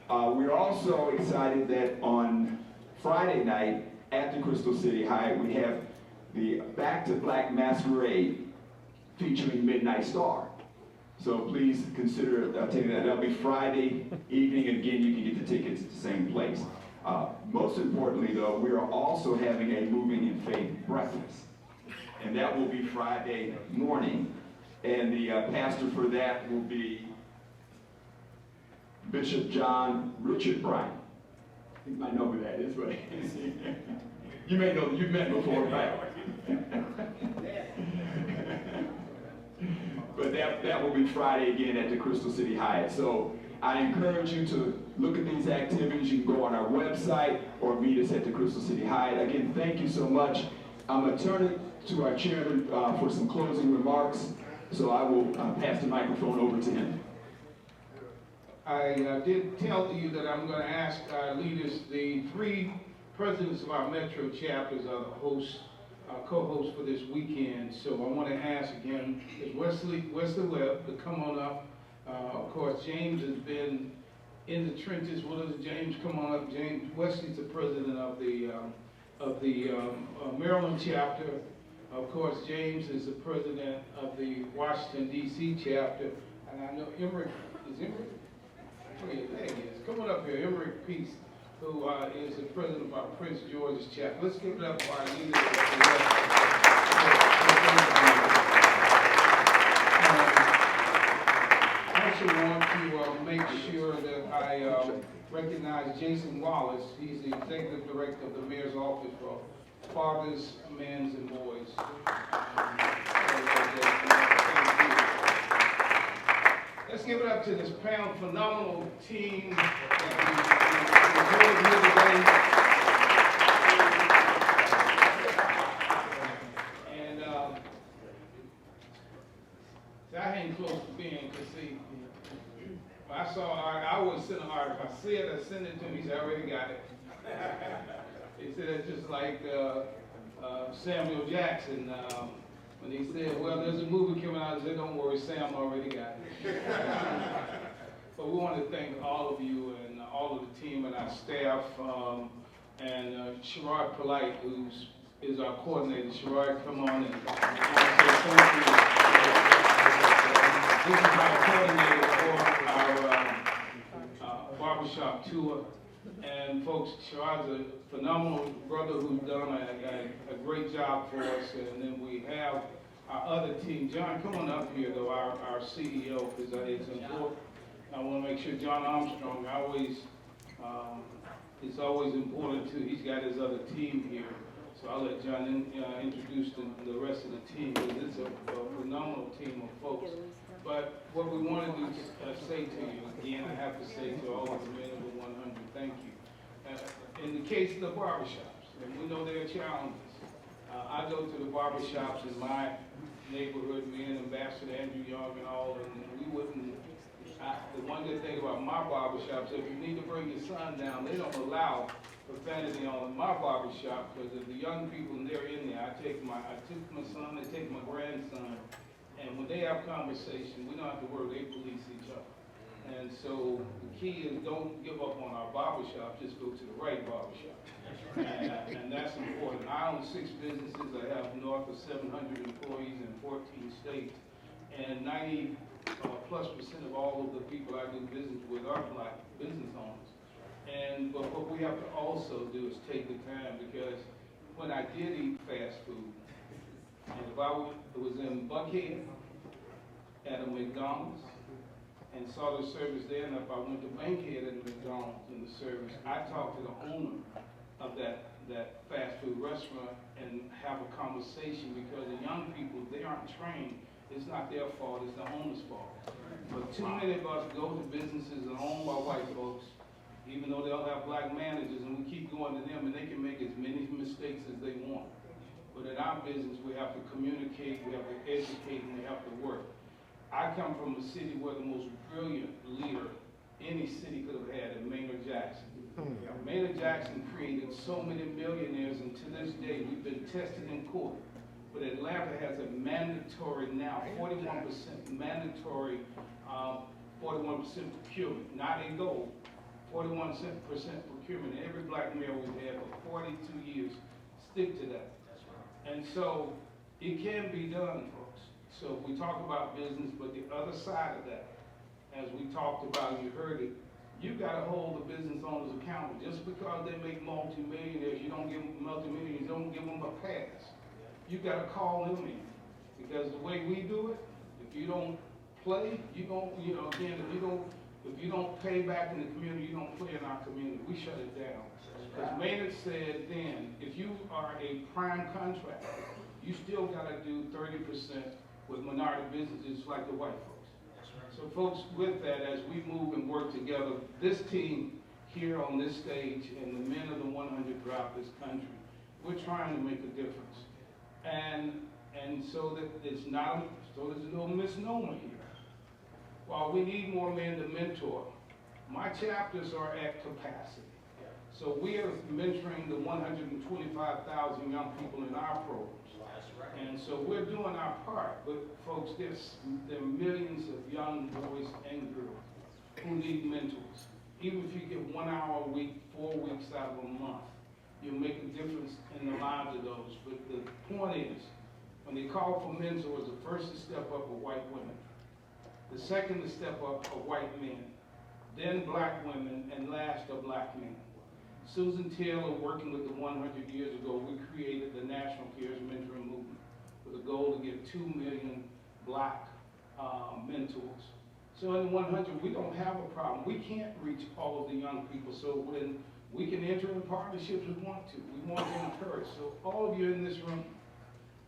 We're also excited that on Friday night at the Crystal City Hyatt, we have the Back to Black Masquerade featuring Midnight Star. So please consider taking that. That'll be Friday evening, and again, you can get the tickets at the same place. Most importantly, though, we are also having a Moving in Faith breakfast, and that will be Friday morning. And the pastor for that will be Bishop John Richard Bryant. You might know who that is, but you may know, you've met before, right? But that will be Friday again at the Crystal City Hyatt. So I encourage you to look at these activities. You can go on our website or meet us at the Crystal City Hyatt. Again, thank you so much. I'm going to turn it to our chairman for some closing remarks. So I will pass the microphone over to him. I did tell you that I'm going to ask our leaders, the 3 presidents of our metro chapters are the hosts, co-hosts for this weekend. So I want to ask again, is Wesley Webb to come on up. Of course, James has been in the trenches with us. James, come on up. James, Wesley's the president of the Maryland chapter. Of course, James is the president of the Washington, D.C. chapter. And I know Emmerich, is Emmerich? Oh, yeah, there he is. Come on up here, Emmerich Peace, who is the president of our Prince George's chapter. Let's give it up for our leaders. I also want to make sure that I recognize Jason Wallace. He's the executive director of the mayor's office for fathers, men, and boys. Let's give it up to this phenomenal team that we enjoyed here today. And I hang close to being, because see, when I saw art, I always send an art. If I see it, I send it to him. He said, I already got it. He said it's just like Samuel Jackson. When he said, well, there's a movie coming out, I said, don't worry, Sam already got it. But we want to thank all of you and all of the team and our staff, and Sherrod Polite, who is our coordinator. Sherrod, come on and thank you. This is our coordinator for our Barbershop Tour. And folks, Sherrod's a phenomenal brother who's done a great job for us. And then we have our other team. John, come on up here, though, our CEO, because it's important. I want to make sure John Armstrong, it's always important, too. He's got his other team here. So I'll let John introduce the rest of the team, because it's a phenomenal team of folks. But what we want to do is say to you, again, I have to say to all of the men of the 100, thank you. In the case of the barbershops, and we know there are challenges. I go to the barbershops in my neighborhood, me and Ambassador Andrew Young and all, and we wouldn't, the one good thing about my barbershops, if you need to bring your son down, they don't allow profanity on my barbershop, because if the young people, they're in there, I took my son, I take my grandson, and when they have conversation, we don't have to worry, they police each other. And so the key is don't give up on our barbershop, just go to the right barbershop. And that's important. I own 6 businesses. I have north of 700 employees in 14 states. And 90+% of all of the people I do business with are Black business owners. But what we have to also do is take the time, because when I did eat fast food, and if I was in Buckhead at a McDonald's and saw the service there, and if I went to Bankhead at a McDonald's in the service, I talked to the owner of that fast food restaurant and have a conversation, because the young people, they aren't trained. It's not their fault, it's the owner's fault. But too many of us go to businesses that are owned by white folks, even though they'll have Black managers, and we keep going to them, and they can make as many mistakes as they want. But in our business, we have to communicate, we have to educate, and we have to work. I come from a city where the most brilliant leader any city could have had in Maynard Jackson. Maynard Jackson created so many millionaires, and to this day, we've been tested in court. But Atlanta has a mandatory now, 41% mandatory, 41% procurement, not a goal, 41% procurement. And every Black mayor we've had for 42 years stick to that. And so it can be done, folks. So we talk about business, but the other side of that, as we talked about and you heard it, you got to hold the business owners accountable. Just because they make multimillionaires, you don't give them multimillionaires, you don't give them a pass. You got to call them in, because the way we do it, if you don't play, you don't, again, if you don't pay back in the community, you don't play in our community. We shut it down. Because Maynard said then, if you are a prime contractor, you still got to do 30% with minority businesses like the white folks. So folks, with that, as we move and work together, this team here on this stage and the men of the 100 throughout this country, we're trying to make a difference. And so that it's not, so there's no misnomer here. While we need more men to mentor, My chapters are at capacity. So we are mentoring the 125,000 young people in our programs. And so we're doing our part, but folks, there are millions of young boys and girls who need mentors. Even if you get 1 hour a week, 4 weeks out of a month, you'll make a difference in the lives of those. But the point is, when they call for mentors, the first to step up are white women. The second to step up are white men, then black women, and last are black men. Susan Taylor, working with the 100 years ago, we created the National Cares Mentoring Movement with a goal to get 2 million black mentors. So in the 100, we don't have a problem. We can't reach all of the young people, so when we can enter in partnerships, we want to. We want to encourage. So all of you in this room,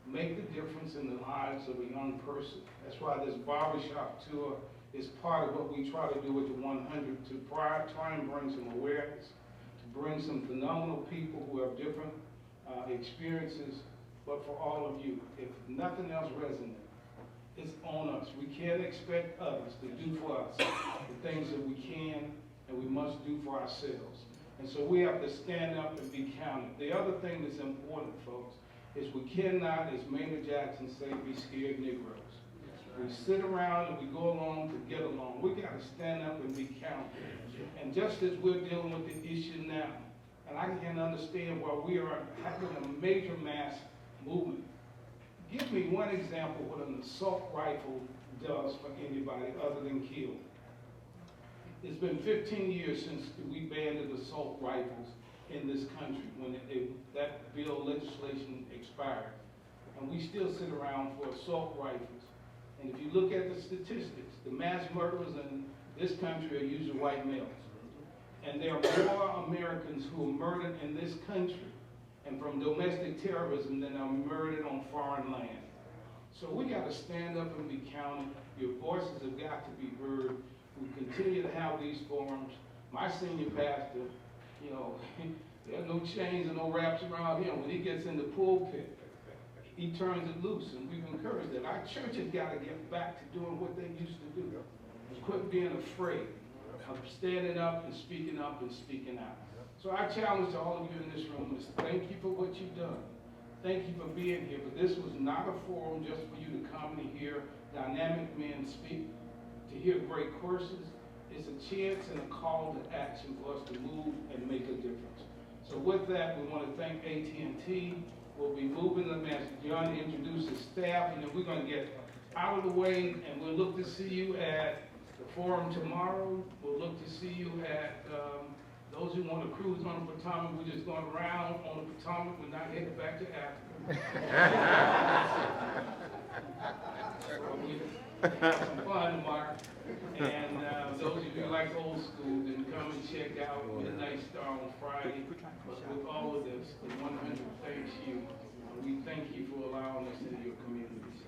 make the difference in the lives of a young person. That's why this Barbershop Tour is part of what we try to do with the 100, to try and bring some awareness, to bring some phenomenal people who have different experiences, but for all of you, if nothing else resonates, it's on us. We can't expect others to do for us the things that we can and we must do for ourselves. And so we have to stand up and be counted. The other thing that's important, folks, is we cannot, as Maynard Jackson said, be scared Negroes. We sit around and we go along to get along. We got to stand up and be counted. And just as we're dealing with the issue now, and I can understand why we are having a major mass movement. Give me one example what an assault rifle does for anybody other than kill. It's been 15 years since we banned assault rifles in this country when that bill legislation expired. And we still sit around for assault rifles. And if you look at the statistics, the mass murderers in this country are usually white males. And there are more Americans who are murdered in this country and from domestic terrorism than are murdered on foreign land. So we got to stand up and be counted. Your voices have got to be heard. We continue to have these forums. My senior pastor, you know, there are no chains and no wraps around him. When he gets in the pulpit, he turns it loose, and we've encouraged that. Our church has got to get back to doing what they used to do. Quit being afraid of standing up and speaking out. So our challenge to all of you in this room is thank you for what you've done. Thank you for being here, but this was not a forum just for you to come and hear dynamic men speak, to hear great courses. It's a chance and a call to action for us to move and make a difference. So with that, we want to thank AT&T. We'll be moving them as John introduces staff, and then we're going to get out of the way, and we'll look to see you at the forum tomorrow. We'll look to see you at those who want to cruise on the Potomac. We're just going around on the Potomac. We're not headed back to Africa. Some fun tomorrow. And those of you like old school, then come and check out Midnight Star on Friday. But with all of this, the 100 thanks you. And we thank you for allowing us into your communities.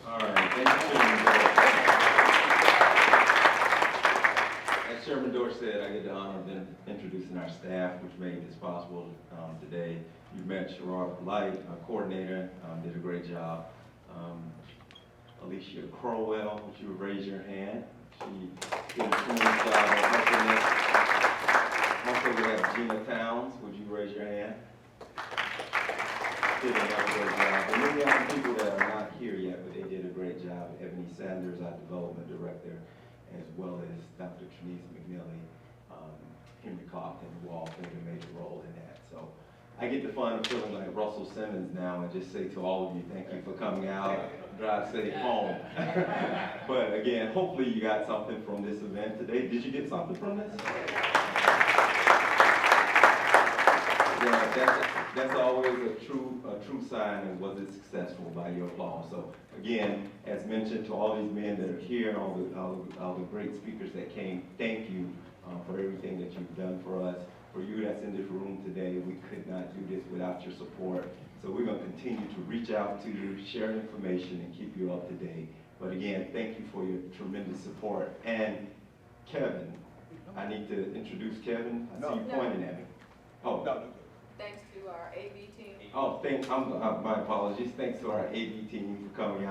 All right, thank you, Chairman Dortch. As Chairman Dortch said, I get the honor of introducing our staff, which made this possible today. You met Sherrod Light, our coordinator, did a great job. Alicia Crowell, would you raise your hand? She did a tremendous job of helping us. Also, we have Gina Towns, would you raise your hand? Did another great job. And many other people that are not here yet, but they did a great job. Ebony Sanders, our development director, as well as Dr. Trinice McNeely, Henry Coughlin, who all played a major role in that. So I get the fun of feeling like Russell Simmons now and just say to all of you, thank you for coming out, drive safe home. But again, hopefully you got something from this event today. Did you get something from this? Yeah, that's always a true sign of was it successful by your applause. So again, as mentioned to all these men that are here, all the great speakers that came, thank you for everything that you've done for us. For you that's in this room today, we could not do this without your support. So we're going to continue to reach out to you, share information, and keep you up to date. But again, thank you for your tremendous support. And Kevin, I need to introduce Kevin. I see you pointing at me. Oh. No. Thanks to our AV team. Oh, my apologies. Thanks to our AV team for coming out.